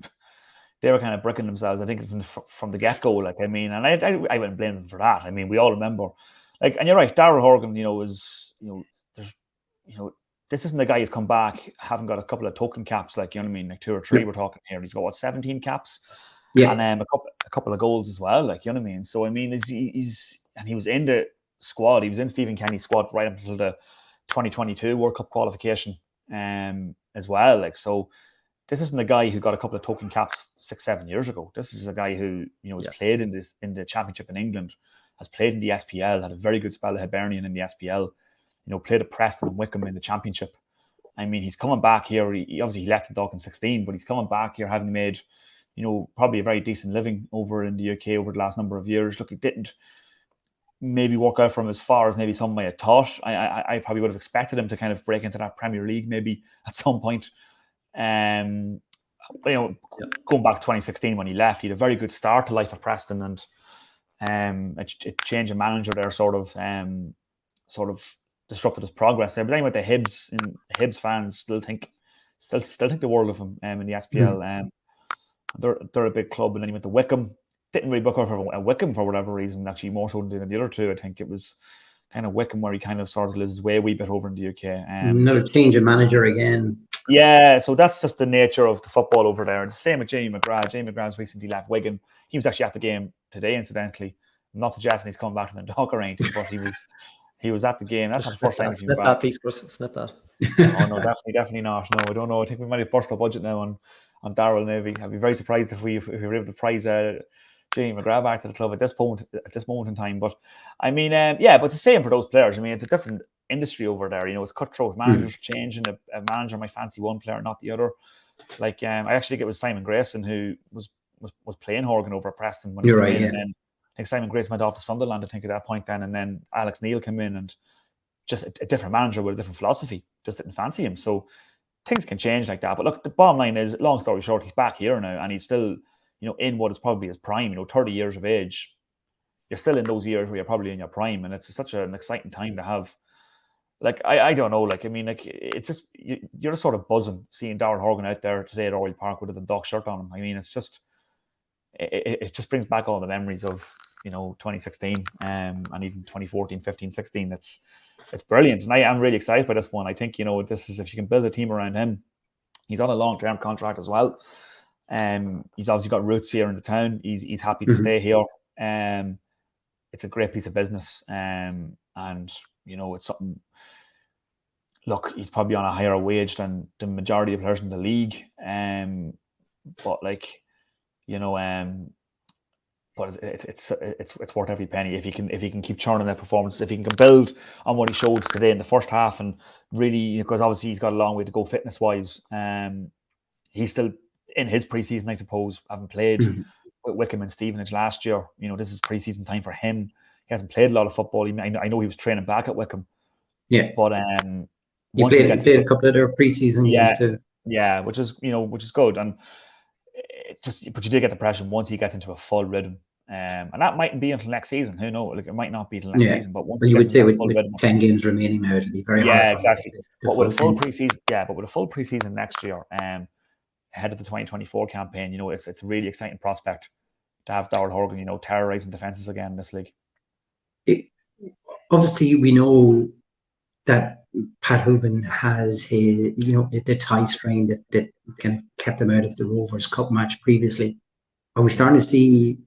they were kind of bricking themselves, I think, from the get-go. Like, I mean, and I wouldn't blame them for that. I mean, we all remember, like, and you're right, Darren Horgan, you know, is, you know, there's, you know, this isn't the guy who's come back, having got a couple of token caps, like, you know what I mean, like 2 or 3 we're talking here. He's got, what, 17 caps? Yeah. And a couple of goals as well, like, you know what I mean? So, I mean, he's and he was in the squad. He was in Stephen Kenny's squad right up until the 2022 World Cup qualification as well. Like, so this isn't a guy who got a couple of token caps 6-7 years ago. This is a guy who, you know, has played in the Championship in England, has played in the SPL, had a very good spell at Hibernian in the SPL, you know, played at Preston and Wickham in the Championship. I mean, he's coming back here. He obviously left Dundalk in 16, but he's coming back here having made, you know, probably a very decent living over in the UK over the last number of years. Look, it didn't maybe work out for him as far as maybe some might have thought. I probably would have expected him to kind of break into that Premier League maybe at some point. You know, going back to 2016 when he left, he had a very good start to life at Preston, and a change of manager there sort of disrupted his progress there. But anyway, the Hibs fans still think the world of him in the SPL. They're a big club, and then he went to Wickham. Didn't really book out for Wickham for whatever reason, actually more so than the other two. I think it was kind of Wickham where he kind of sort of lives his way a wee bit over in the UK. Another change of manager again. Yeah, so that's just the nature of the football over there. It's the same with Jamie McGrath. Jamie McGrath's recently left Wigan. He was actually at the game today, incidentally. I'm not suggesting he's coming back to the Dundalk or anything, but he was at the game. That's the first time he's been back. Snip that piece, Chris. Snip that. Oh no, definitely not. No, I don't know. I think we might have burst our budget now on Darrell. Maybe I'd be very surprised if we were able to prize Jamie McGrath back to the club at this moment in time. But I mean, but it's the same for those players. I mean, it's a different industry over there. You know, it's cutthroat. Managers changing. A manager might fancy one player, not the other. Like, I actually think it was Simon Grayson who was playing Horgan over at Preston when he came in. And then I think Simon Grayson went off to Sunderland, I think, at that point then, and then Alex Neil came in, and just a different manager with a different philosophy just didn't fancy him. So things can change like that. But look, the bottom line is, long story short, he's back here now, and he's still, you know, in what is probably his prime. You know, 30 years of age, you're still in those years where you're probably in your prime, and it's such an exciting time to have. Like, I don't know, like, I mean, like, it's just, you're just sort of buzzing seeing Darren Horgan out there today at Oriel Park with a Dundalk shirt on him. I mean, it's just, it just brings back all the memories of, you know, 2016 and even 2014, 15, 16. It's brilliant, and I am really excited by this one. I think, you know, this is, if you can build a team around him. He's on a long-term contract as well. He's obviously got roots here in the town. He's happy to stay here. It's a great piece of business, and you know, it's something. Look, he's probably on a higher wage than the majority of players in the league, but like, you know, but it's worth every penny if he can keep churning that performance. If he can build on what he showed today in the first half, and really, because obviously he's got a long way to go fitness wise. He's still in his preseason, I suppose, having played with Wickham and Stevenage last year. You know, this is preseason time for him. He hasn't played a lot of football. I know he was training back at Wickham. Yeah, but he played a couple of their preseason games too. Yeah, which is good, and but you do get the pressure once he gets into a full rhythm, and that mightn't be until next season. Who knows? Like, it might not be until next season, but once you would say with 10 games remaining now, it'll be very hard. Yeah, exactly. But with a full preseason, next year, ahead of the 2024 campaign, you know, it's a really exciting prospect to have Darren Horgan, you know, terrorizing defenses again in this league. Obviously, we know that Pat Hoban has his, you know, the thigh strain that kind of kept him out of the Rovers Cup match previously. Are we starting to see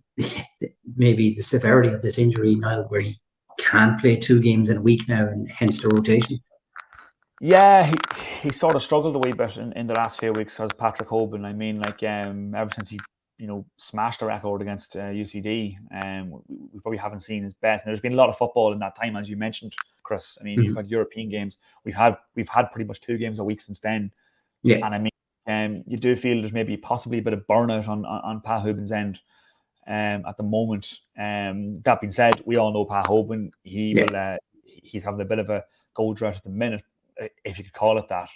maybe the severity of this injury now, where he can't play 2 games in a week now, and hence the rotation? Yeah, he sort of struggled a wee bit in the last few weeks as Patrick Hoban. I mean, like ever since he smashed the record against UCD, we probably haven't seen his best. And there's been a lot of football in that time, as you mentioned, Chris. I mean, you've got European games. We've had pretty much 2 games a week since then. Yeah. And I mean, you do feel there's maybe possibly a bit of burnout on Pat Hoban's end at the moment. That being said, we all know Pat Hoban. He's having a bit of a goal drought at the minute, if you could call it that.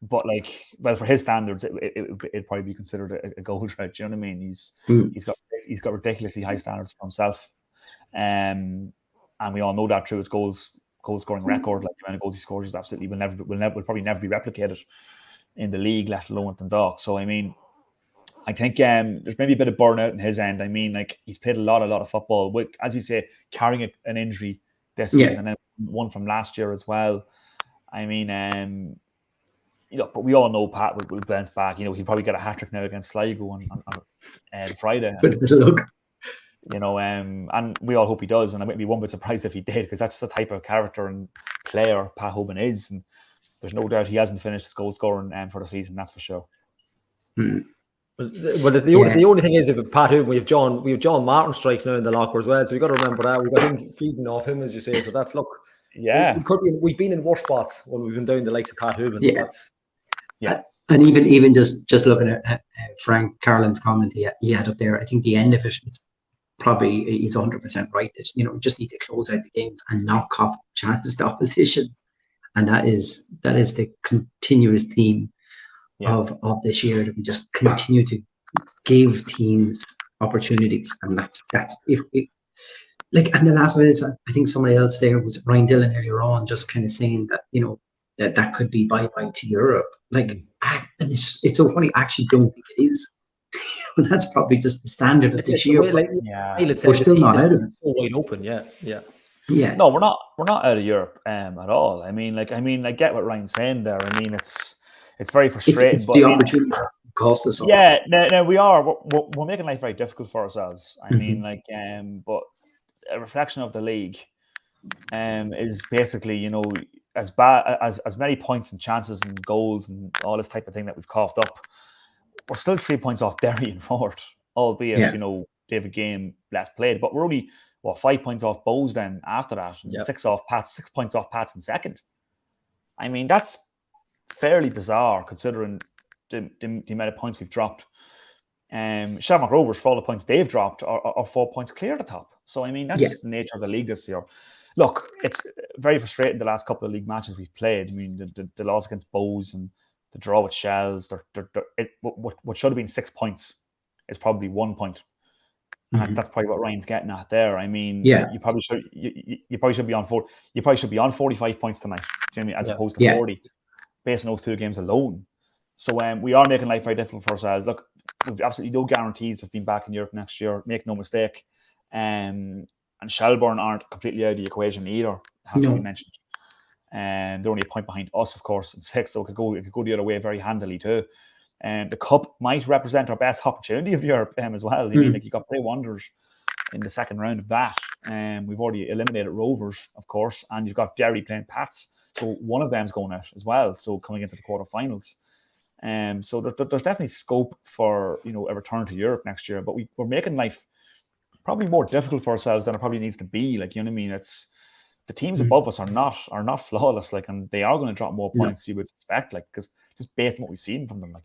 But like, well, for his standards, it'd probably be considered a goal drought. Do you know what I mean? He's got ridiculously high standards for himself, and we all know that through his goal scoring record. Like the amount of goals he scores is absolutely will probably never be replicated in the league, let alone at Dundalk. So I mean, I think there's maybe a bit of burnout in his end. I mean, like he's played a lot of football, with, as you say, carrying an injury this season and then one from last year as well. I mean, but we all know Pat will bounce back. He'll probably get a hat-trick now against Sligo on Friday. And we all hope he does. And I wouldn't be one bit surprised if he did, because that's the type of character and player Pat Hoban is. And there's no doubt he hasn't finished his goal scoring for the season. That's for sure. Well, the only thing is, with Pat Hoban, we have John Martin strikes now in the locker as well. So we've got to remember that we've got him feeding off him, as you say. So that's we've been in worse spots when we've been down the likes of Pat Hoban. And even just looking at Frank Carlin's comment he had up there, I think the end of it is probably he's 100% right that we just need to close out the games and knock off chances to oppositions, and that is the continuous theme of this year, that we just continue to give teams opportunities, and that's if and the laugh is, I think somebody else there was Ryan Dillon earlier on, just kind of saying that that could be bye to Europe. And it's so funny. I actually don't think it is. That's probably just the standard of this year. We're still not out of it. So wide open. Yeah. No, we're not out of Europe at all. I get what Ryan's saying there. I mean, it's very frustrating. But the opportunity cost us all. Yeah, no, we are. We're making life very difficult for ourselves. I mean, but a reflection of the league is basically, as bad as many points and chances and goals and all this type of thing that we've coughed up, we're still 3 points off Derry and Ford, albeit they have a game less played. But we're only 5 points off Bows then after that, and 6 points off Pats in second. I mean, that's fairly bizarre considering the amount of points we've dropped. Shamrock Rovers, for all the points they've dropped, are 4 points clear at the top. So I mean, that's just the nature of the league this year. Look, it's very frustrating the last couple of league matches we've played. I mean, the loss against Bows and the draw with Shells, what should have been 6 points is probably 1 point. And that's probably what Ryan's getting at there. I mean, you probably should be on 4. You probably should be on 45 points tonight, Jimmy, as opposed to 40, based on those 2 games alone. So we are making life very difficult for ourselves. Look, we've absolutely no guarantees of being back in Europe next year. Make no mistake. And Shelbourne aren't completely out of the equation either, has to be mentioned. And they're only a point behind us, of course, in 6th, so it could go the other way very handily too. And the cup might represent our best opportunity of Europe as well. I mean, you got Play Wonders in the second round of that. We've already eliminated Rovers, of course, and you've got Derry playing Pats. So one of them's going out as well. So coming into the quarterfinals. So there's definitely scope for a return to Europe next year. But we're making life probably more difficult for ourselves than it probably needs to be. Like, you know what I mean? It's the teams above us are not flawless, and they are going to drop more points, you would suspect, because just based on what we've seen from them,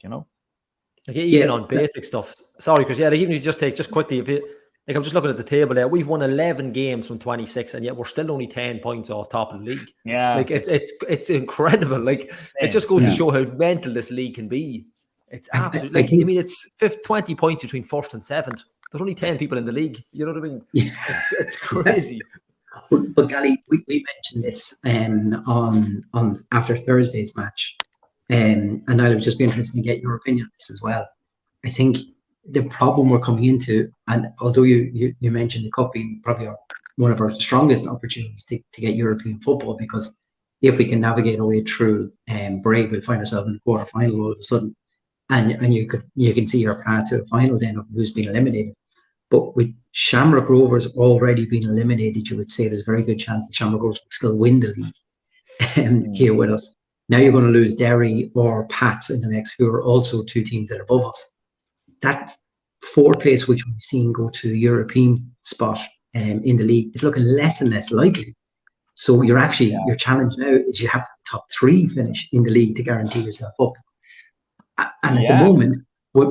even on basic stuff. Sorry, Chris. Even if you just quickly, I'm just looking at the table there. We've won 11 games from 26, and yet we're still only 10 points off top of the league. Yeah, it's incredible. It just goes to show how mental this league can be. It's absolutely. I mean, it's 20 points between first and seventh. There's only 10 people in the league. You know what I mean? Yeah. It's crazy. But Gally, we mentioned this on after Thursday's match, and I would just be interested to get your opinion on this as well. I think the problem we're coming into, and although you mentioned the cup being probably one of our strongest opportunities to get European football, because if we can navigate our way through Bray, we'll find ourselves in the quarterfinal all of a sudden, and you can see your path to a final then of who's been eliminated. But with Shamrock Rovers already being eliminated, you would say there's a very good chance that Shamrock Rovers will still win the league here with us. Now you're going to lose Derry or Pats in the next, who are also two teams that are above us. That fourth place, which we've seen go to the European spot in the league, is looking less and less likely. So your challenge now is you have the top three finish in the league to guarantee yourself up. And at the moment,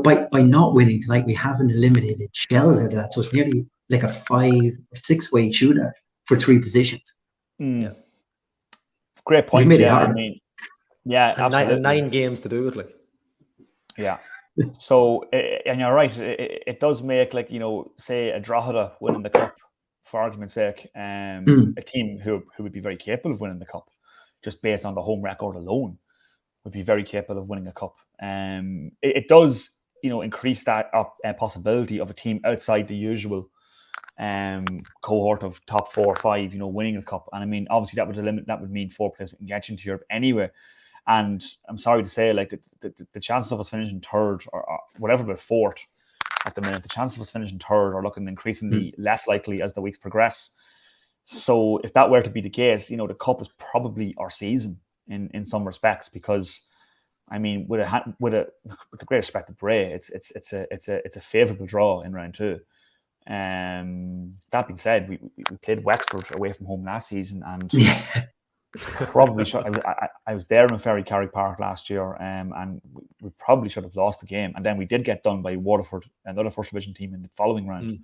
by not winning tonight, we haven't eliminated Shells out of that. So it's nearly like a 5 or 6 way shootout for 3 positions. Yeah. Great point. I mean, absolutely. 9 games to do it, like. Yeah. So, and you're right. It does make, like, say a Drogheda winning the cup, for argument's sake, a team who would be very capable of winning the cup, just based on the home record alone, would be very capable of winning a cup. It does, increase that possibility of a team outside the usual cohort of top 4 or 5, winning a cup. And I mean, obviously that would mean 4th place we can get into Europe anyway. And I'm sorry to say, like, the chances of us finishing 3rd or whatever, but 4th at the minute, the chances of us finishing 3rd are looking increasingly less likely as the weeks progress. So if that were to be the case, the cup is probably our season in some respects, because I mean, with the great respect to Bray, it's a favourable draw in round 2. That being said, we played Wexford away from home last season, and probably should. I was there in Ferry Carrick Park last year, and we probably should have lost the game. And then we did get done by Waterford, another first division team, in the following round.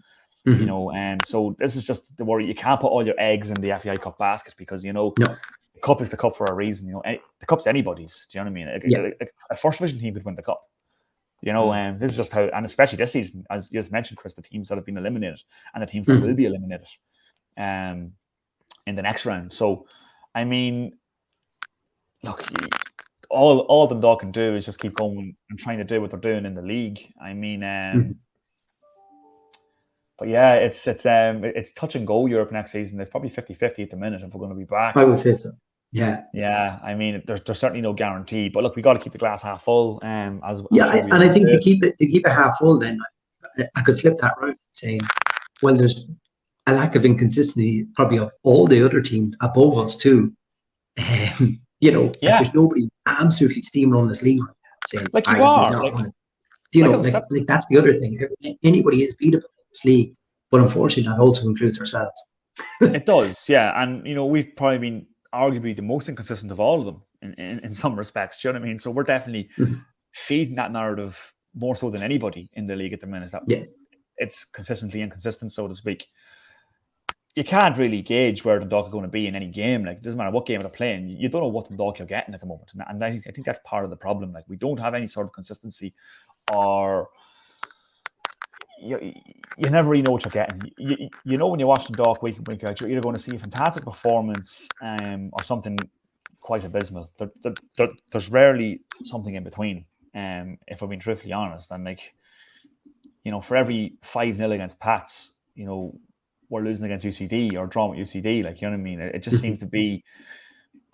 And so this is just the worry. You can't put all your eggs in the FAI Cup basket, because the cup is the cup for a reason. The cup's anybody's. Do you know what I mean? A first division team could win the cup. This is just how, and especially this season, as you just mentioned, Chris, the teams that have been eliminated and the teams that will be eliminated in the next round. So, I mean, look, all Dundalk can do is just keep going and trying to do what they're doing in the league. I mean, but yeah, it's touch and go Europe next season. It's probably 50-50 at the minute if we're going to be back. I would say so. Yeah. Yeah. I mean, there's certainly no guarantee, but look, we got to keep the glass half full. And I think to keep it half full, then I could flip that round and say, well, there's a lack of inconsistency probably of all the other teams above us too. There's nobody absolutely steamrolling this league right now, saying, like you are. Like that's the other thing. Anybody is beatable in this league, but unfortunately, that also includes ourselves. It does, yeah. And we've probably been arguably the most inconsistent of all of them in some respects. Do you know what I mean? So we're definitely feeding that narrative more so than anybody in the league at the minute. It's consistently inconsistent, so to speak. You can't really gauge where Dundalk are going to be in any game. Like, it doesn't matter what game they're playing. You don't know what Dundalk you're getting at the moment. And I think that's part of the problem. Like, we don't have any sort of consistency, or you never really know what you're getting. When you watch Dundalk week in, week out, you're either going to see a fantastic performance or something quite abysmal. There's rarely something in between, if I'm being truthfully honest. And, like, for every 5-0 against Pats, we're losing against UCD or drawing with UCD. Like, you know what I mean? It just seems to be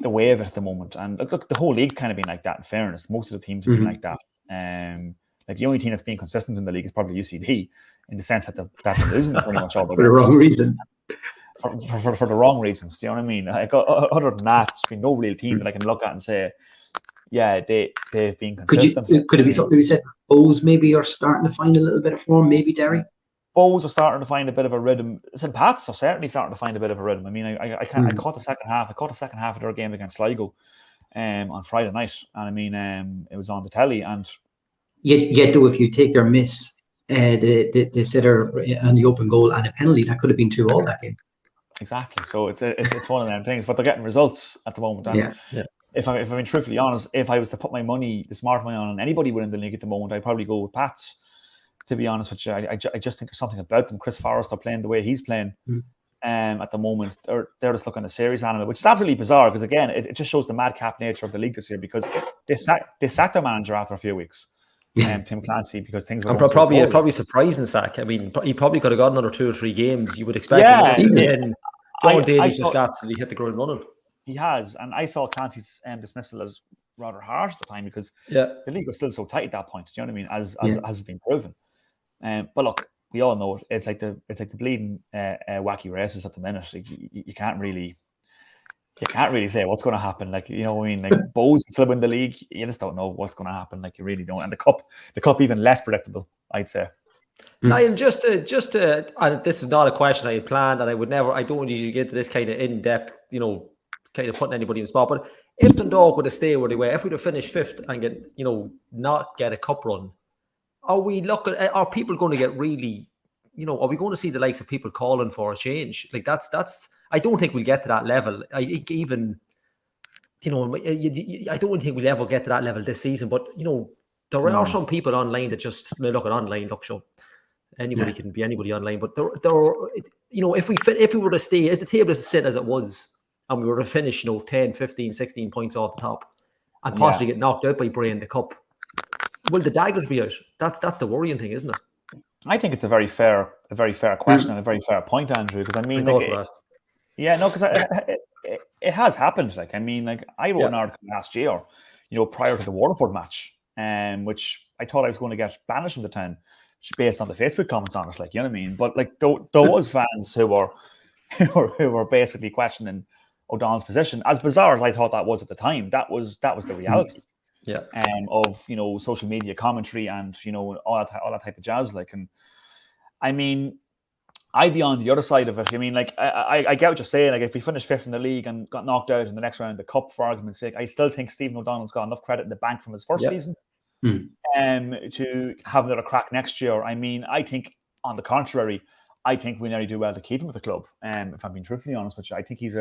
the way of it at the moment. And look, the whole league's kind of been like that, in fairness. Most of the teams have been like that. Like, the only team that's been consistent in the league is probably UCD, in the sense that they're losing pretty much all the for the wrong reason. For the wrong reasons. Do you know what I mean? Like, other than that, there's been no real team that I can look at and say, yeah, they've been consistent. Could it be something we said? Bowes maybe are starting to find a little bit of form, maybe Derry? Bowes are starting to find a bit of a rhythm. St. Pat's are certainly starting to find a bit of a rhythm. I mean, I caught the second half. I caught the second half of their game against Sligo on Friday night. And I mean, it was on the telly. And yet though, if you take their miss, the sitter on the open goal and a penalty, that could have been 2-2 that game. Exactly. So it's one of them things. But they're getting results at the moment. And if I'm being truthfully honest, if I was to put my money, the smart money on anybody winning the league at the moment, I'd probably go with Pats. To be honest with you, I just think there's something about them. Chris Forrester playing the way he's playing at the moment. They're just looking a serious animal, which is absolutely bizarre, because, again, it just shows the madcap nature of the league this year, because they sacked their manager after a few weeks, Tim Clancy, because things were probably surprising sack. I mean, he probably could have got another 2 or 3 games. You would expect. John Daly's just absolutely hit the ground running. He has, and I saw Clancy's dismissal as rather harsh at the time, because the league was still so tight at that point. Do you know what I mean? As has been proven. But look, we all know it. It's like the bleeding wacky races at the minute. You can't really you can't really say what's going to happen. Like, you know what I mean? Like, Bows can still win the league. You just don't know what's going to happen. Like, you really don't. And the cup even less predictable, I'd say. Niall, just to, and this is not a question I had planned, and I don't usually get to this kind of in-depth, you know, kind of putting anybody in the spot. But if Dundalk would have stayed where they were, if we'd have finished 5th and get, you know, not get a cup run, are people going to get really, you know, are we going to see the likes of people calling for a change? Like that's, I don't think we'll get to that level. I think even, you know, I don't think we'll ever get to that level this season. But, you know, there are some people online that just look at online, show. Anybody can be anybody online, but there, you know, if we were to stay as the table is set as it was, and we were to finish, you know, 10, 15, 16 points off the top, and possibly get knocked out by Bray in the cup, will the daggers be out? That's the worrying thing, isn't it? I think it's a very fair question and a very fair point, Andrew. Because I mean, because it has happened. Like, I mean, like I wrote an article last year, you know, prior to the Waterford match, which I thought I was going to get banished from the town, based on the Facebook comments on it, like, you know what I mean? But like there was fans who were basically questioning O'Donnell's position. As bizarre as I thought that was at the time, that was the reality. Of, you know, social media commentary and, you know, all that type of jazz. Like, and I mean, I'd be on the other side of it. I mean, like I get what you're saying. Like, if we finished 5th in the league and got knocked out in the next round of the cup, for argument's sake, I still think Stephen O'Donnell's got enough credit in the bank from his first season. To have another crack next year. I mean, I think, on the contrary, I think we nearly do well to keep him with the club. If I'm being truthfully honest with you, I think he's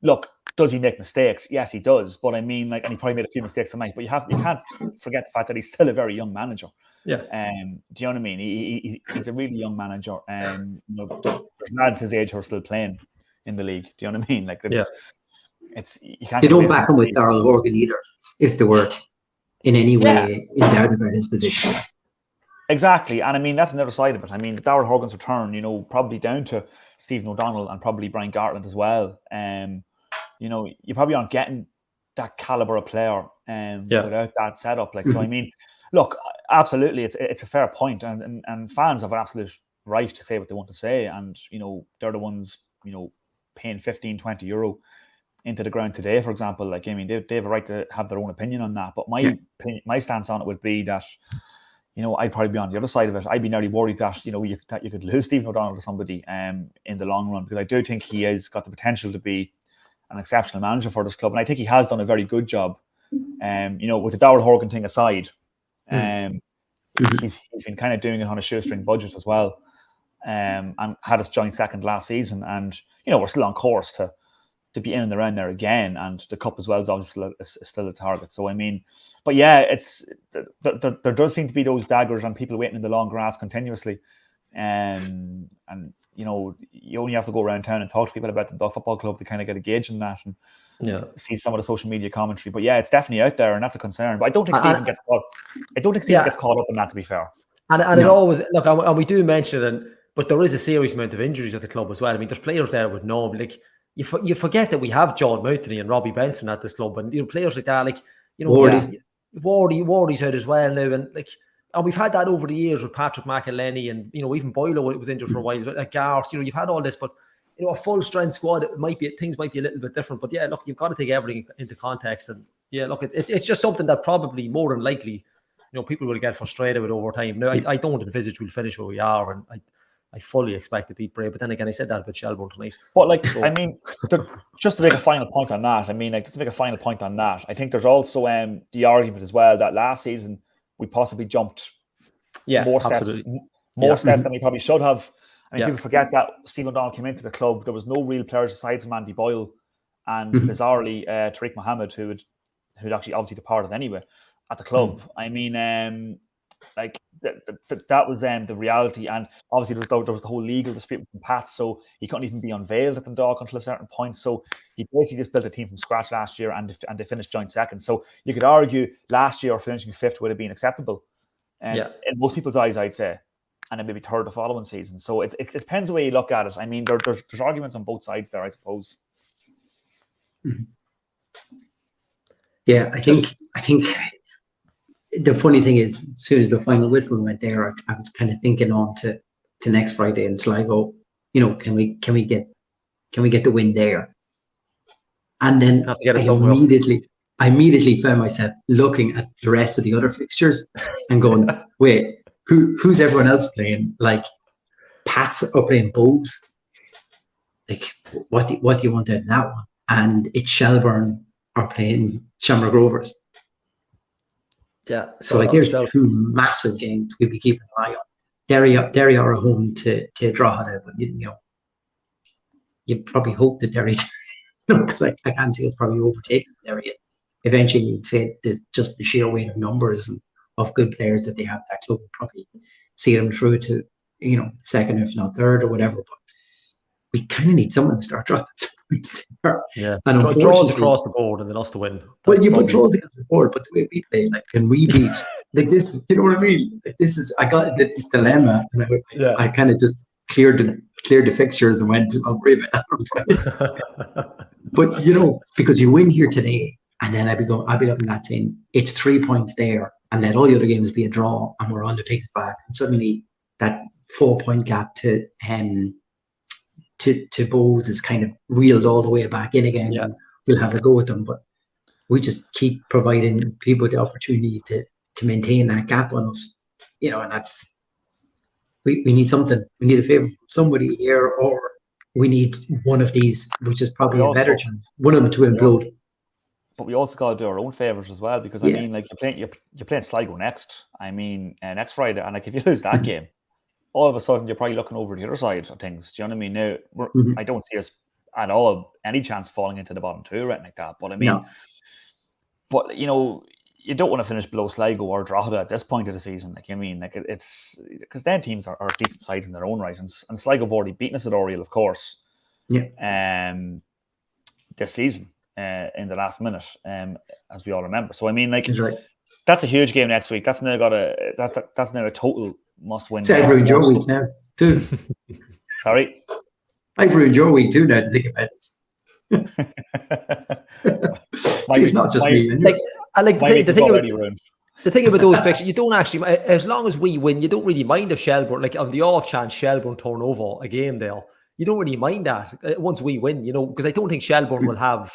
look. Does he make mistakes? Yes, he does. But I mean, like, and he probably made a few mistakes tonight. But you can't forget the fact that he's still a very young manager. Do you know what I mean? He's a really young manager. You know, there's lads his age who are still playing in the league. Do you know what I mean? Like, it's you can't. They don't back him with Darrell Horgan either, if they were in any way in doubt about his position. Exactly. And I mean, that's another side of it. I mean, Darrell Horgan's return, you know, probably down to Stephen O'Donnell and probably Brian Gartland as well. You know, you probably aren't getting that caliber of player without that setup. Like, so I mean, look, absolutely, it's a fair point, and fans have an absolute right to say what they want to say, and, you know, they're the ones, you know, paying 15, 20 euro into the ground today, for example. Like, I mean, they have a right to have their own opinion on that. But my stance on it would be that, you know, I'd probably be on the other side of it. I'd be nearly worried that, you know, that you could lose Stephen O'Donnell to somebody in the long run, because I do think he has got the potential to be an exceptional manager for this club, and I think he has done a very good job. You know, with the Darrell Horgan thing aside, he's been kind of doing it on a shoestring budget as well, and had us joint second last season, and, you know, we're still on course to be in and around there again, and the cup as well is obviously still a target. So I mean, but yeah, it's there does seem to be those daggers and people waiting in the long grass continuously, and you know, you only have to go around town and talk to people about the Dundalk Football Club to kind of get a gauge on that and see some of the social media commentary. But yeah, it's definitely out there, and that's a concern. But I don't think Stephen gets caught. I don't think Stephen gets caught up in that, to be fair. And it always, look, and we do mention it, but there is a serious amount of injuries at the club as well. I mean, there's players there with no, like, you forget that we have John Mountney and Robbie Benson at this club, and, you know, players like that, like, you know, Wardy's out as well now, and like. And we've had that over the years with Patrick McElhenney, and, you know, even Boylo was injured for a while. Like Garth, you know, you've had all this, but, you know, a full strength squad, things might be a little bit different. But yeah, look, you've got to take everything into context. And yeah, look, it's just something that probably more than likely, you know, people will get frustrated with over time. Now, I don't envisage we'll finish where we are, and I fully expect to beat Bray. But then again, I said that about Shelbourne tonight. But like, so, I mean, just to make a final point on that, I think there's also the argument as well that last season we possibly jumped more steps than we probably should have. I mean, people forget that Stephen O'Donnell came into the club. There was no real players aside from Andy Boyle and bizarrely Tariq Mohammed, who'd actually obviously departed anyway at the club. I mean, like that was the reality, and obviously there was the whole legal dispute with Pat, so he couldn't even be unveiled at Dundalk until a certain point. So he basically just built a team from scratch last year, and they finished joint second. So you could argue last year finishing 5th would have been acceptable, in most people's eyes, I'd say, and then maybe 3rd the following season. So it depends the way you look at it. I mean, there's arguments on both sides there, I suppose. Yeah, I think the funny thing is, as soon as the final whistle went there, I was kind of thinking on to next Friday in Sligo. You know, can we get the win there? And then Have to get it I somewhere. immediately found myself looking at the rest of the other fixtures and going, wait, who's everyone else playing? Like, Pats are playing Bulls. Like, what do you want out of that one? And it's Shelbourne are playing Shamrock Rovers. Yeah. So like, there's two massive games we'll be keeping an eye on. Derry are at home to Drogheda, but you'd probably hope that Derry, because I can't see us probably overtaking Derry. Eventually, you'd say that just the sheer weight of numbers and of good players that they have, that club will probably see them through to, second, if not third, or whatever. But we kind of need someone to start dropping some points there. Yeah, and draws across the board and then us to win. Well, you put draws against the board, but the way we play, like, can we beat like this? You know what I mean? Like, I got this dilemma, and I kind of just cleared the fixtures and went, I'll worry about that. But because you win here today, and then I'll be looking at saying it's 3 points there, and let all the other games be a draw, and we're on the picks back, and suddenly that 4-point gap to Bowes is kind of reeled all the way back in again. Yeah. And we'll have a go at them, but we just keep providing people the opportunity to maintain that gap on us, and that's we need something. We need a favor from somebody here, or we need one of these, which is probably a better chance. One of them to implode. But we also got to do our own favors as well, because I mean, like, you're playing Sligo next. I mean, next Friday, and like, if you lose that game, all of a sudden you're probably looking over the other side of things. Do you know what I mean? Now, I don't see us at all any chance falling into the bottom two or anything like that. But I mean, but you don't want to finish below Sligo or Drogheda at this point of the season. Like, I mean, like, it's because them teams are decent sides in their own right, and Sligo have already beaten us at Oriel, of course. Yeah. This season, in the last minute, as we all remember. So I mean, like, right. That's a huge game next week. That's now a total must-win. So I've ruined your week now too. Sorry, I've ruined your week too now to think about this. It's not just me. The thing about those fixtures, you don't actually, as long as we win, you don't really mind if Shelbourne, like on the off chance Shelbourne turn over a game there, you don't really mind that once we win, because I don't think Shelbourne will have.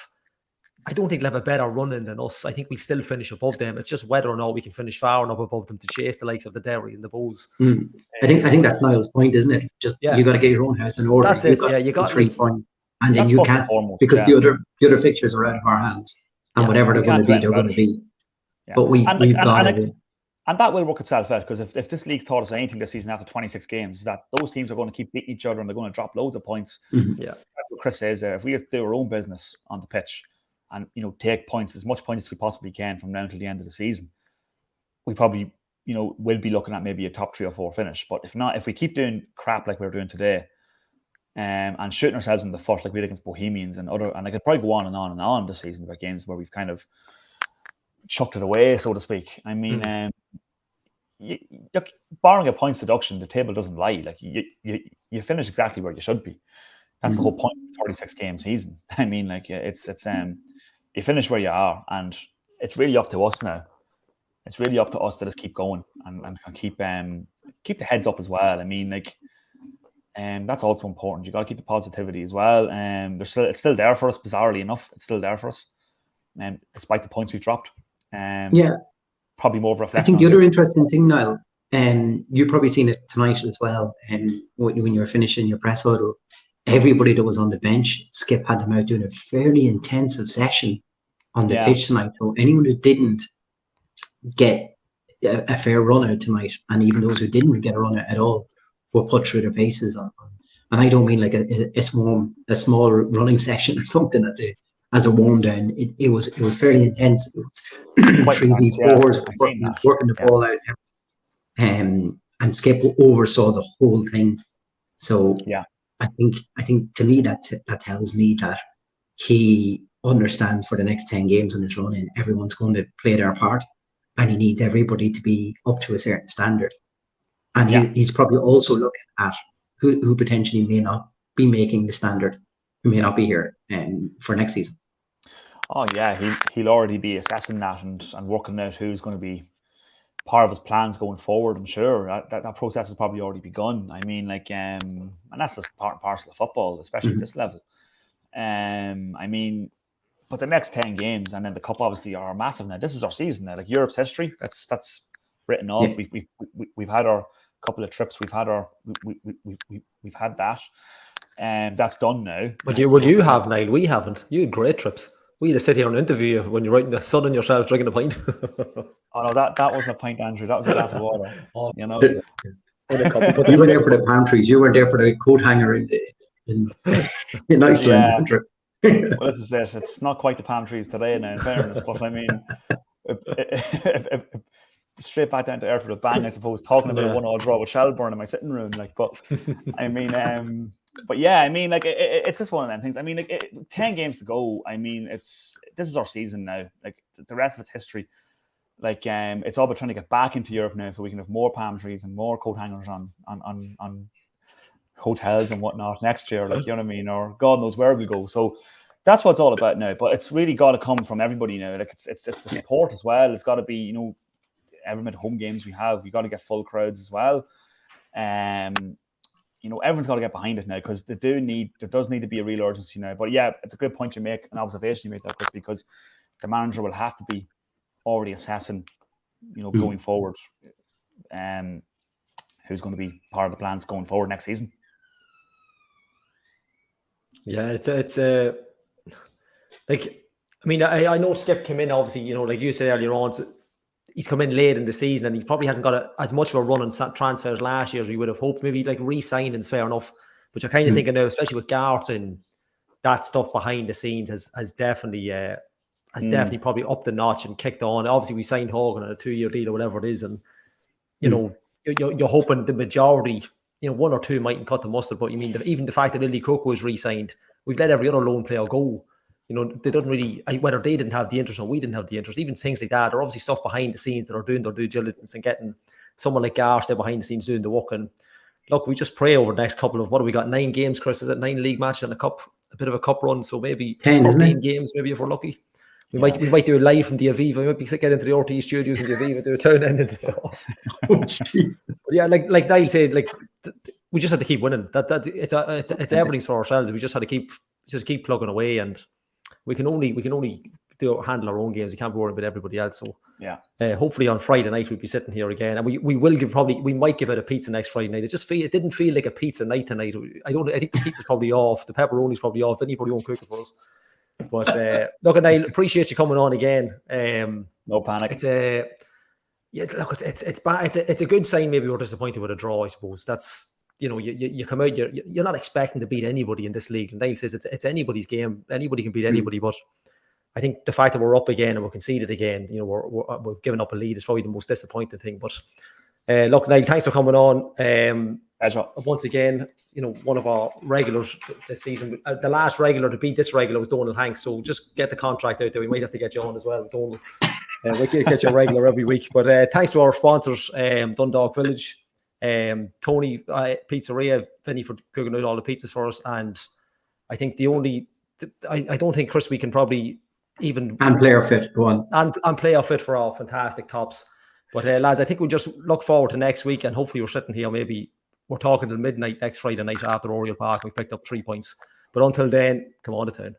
I don't think they'll have a better run-in than us. I think we still finish above them. It's just whether or not we can finish far enough above them to chase the likes of the Derry and the Bulls. I think that's Niall's point, isn't it? Just you got to get your own house in order. That's it. You got 3 points, and then you can't, because the other fixtures are out of our hands, and whatever they're going to be, they're going to be. Yeah. But we've got to. And that will work itself out, because if this league's taught us anything this season after 26 games, is that those teams are going to keep beating each other and they're going to drop loads of points. Yeah, that's what Chris says there. If we just do our own business on the pitch, and take points, as much points as we possibly can from now until the end of the season, we probably will be looking at maybe a top 3 or 4 finish. But if not, if we keep doing crap like we're doing today, and shooting ourselves in the foot like we did against Bohemians and I could probably go on and on and on this season about games where we've kind of chucked it away, so to speak. I mean, barring a points deduction, the table doesn't lie. Like, you finish exactly where you should be. That's the whole point of the 36 game season. I mean, like, it's you finish where you are, and it's really up to us now. It's really up to us to just keep going and keep the heads up as well. I mean, like, that's also important. You got to keep the positivity as well. It's still there for us. Bizarrely enough, it's still there for us, despite the points we've dropped. Probably more of a reflection. I think the other interesting thing, Niall, you've probably seen it tonight as well. When you were finishing your press huddle, everybody that was on the bench, Skip had them out doing a fairly intensive session on the pitch tonight. So anyone who didn't get a fair run out tonight, and even those who didn't get a run out at all, were put through their paces on. And I don't mean like a small running session or something as a warm down. It was fairly intense. It was 3v4s, working the ball out, and Skip oversaw the whole thing. So I think to me that tells me that he understands for the next 10 games on his run in, everyone's going to play their part, and he needs everybody to be up to a certain standard. And he's probably also looking at who potentially may not be making the standard, who may not be here for next season. Oh yeah, he'll already be assessing that and working out who's going to be part of his plans going forward. I'm sure that process has probably already begun. I mean, like, and that's just part and parcel of football, especially at this level. I mean, But the next 10 games and then the cup obviously are massive now. This is our season now. Like Europe's history, that's written off. Yeah. We've had our couple of trips. We've had that, and that's done now. But you have, Niall. We haven't. You had great trips. We had to sit here and interview you when you're right in the sun on yourself drinking a pint. Oh no, that wasn't a pint, Andrew. That was a glass of water. You know. But you were there for the palm trees. You were there for the coat hanger in Iceland. Yeah. Andrew. Well, this is it. It's not quite the palm trees today now, in fairness, but I mean, straight back down to earth with a bang, I suppose, talking about a 1-1 draw with Shelbourne in my sitting room. Like, but I mean, but yeah, I mean, like, it's just one of them things. I mean, like, 10 games to go. I mean, this is our season now. Like, the rest of it's history. Like, it's all about trying to get back into Europe now, so we can have more palm trees and more coat hangers on hotels and whatnot next year, like, you know what I mean, or God knows where we'll go. So that's what it's all about now. But it's really got to come from everybody now. Like, it's the support as well. It's got to be, you know, every minute home games we got to get full crowds as well. You know, everyone's got to get behind it now, because there does need to be a real urgency now. But yeah, it's a good point you make, an observation you make there, Chris, because the manager will have to be already assessing, you know, going forward, who's going to be part of the plans going forward next season. Yeah, it's like, I mean, I know Skip came in, obviously, you know, like you said earlier on, he's come in late in the season and he probably hasn't got as much of a run on transfers last year as we would have hoped. Maybe like re-signing's fair enough, but you're kind of thinking now, especially with Garth and that stuff behind the scenes has definitely probably upped the notch and kicked on. Obviously, we signed Hogan on a 2-year deal or whatever it is, and you know, you're hoping the majority, you know, 1 or 2 mightn't cut the mustard, but you mean even the fact that Lily Cook was re-signed, we've let every other loan player go. You know, they don't really, whether they didn't have the interest or we didn't have the interest, even things like that, or obviously stuff behind the scenes that are doing their due diligence and getting someone like Garth there behind the scenes doing the work. And look, we just pray over the next couple of, what have we got, 9 games, Chris? Is it 9 league matches and a bit of a cup run? So maybe 10, 14 games, maybe, if we're lucky. We might do it live from the Aviva. We might be get into the RT studios in the Aviva, do a town end. Yeah, like Niall said, like we just had to keep winning. It's everything's for ourselves. We just had to keep plugging away, and we can only handle our own games. We can't be worrying about everybody else. So yeah, hopefully on Friday night we'll be sitting here again, and we might give out a pizza next Friday night. It didn't feel like a pizza night tonight. I think the pizza's probably off. The pepperoni's probably off. Anybody won't cook it for us. But look, Niall, appreciate you coming on again. No panic. It's a good sign. Maybe we're disappointed with a draw, I suppose. That's, you know, you come out, you're not expecting to beat anybody in this league. And Niall says it's anybody's game. Anybody can beat anybody. But I think the fact that we're up again and we're conceded again, you know, we're giving up a lead is probably the most disappointing thing. But look, Niall, thanks for coming on. Once again, you know, one of our regulars this season. The last regular to beat this regular was Donald Hanks. So just get the contract out there. We might have to get you on as well, Donald. We can get you a regular every week. But thanks to our sponsors, Dundalk Village, Tony Pizzeria, Vinny for cooking out all the pizzas for us. And I think I don't think, Chris, we can probably even... And player fit, go on. And player fit for our fantastic tops. But lads, I think we just look forward to next week, and hopefully we're sitting here, maybe we're talking till midnight next Friday night after Oriel Park. We picked up 3 points. But until then, come on to town.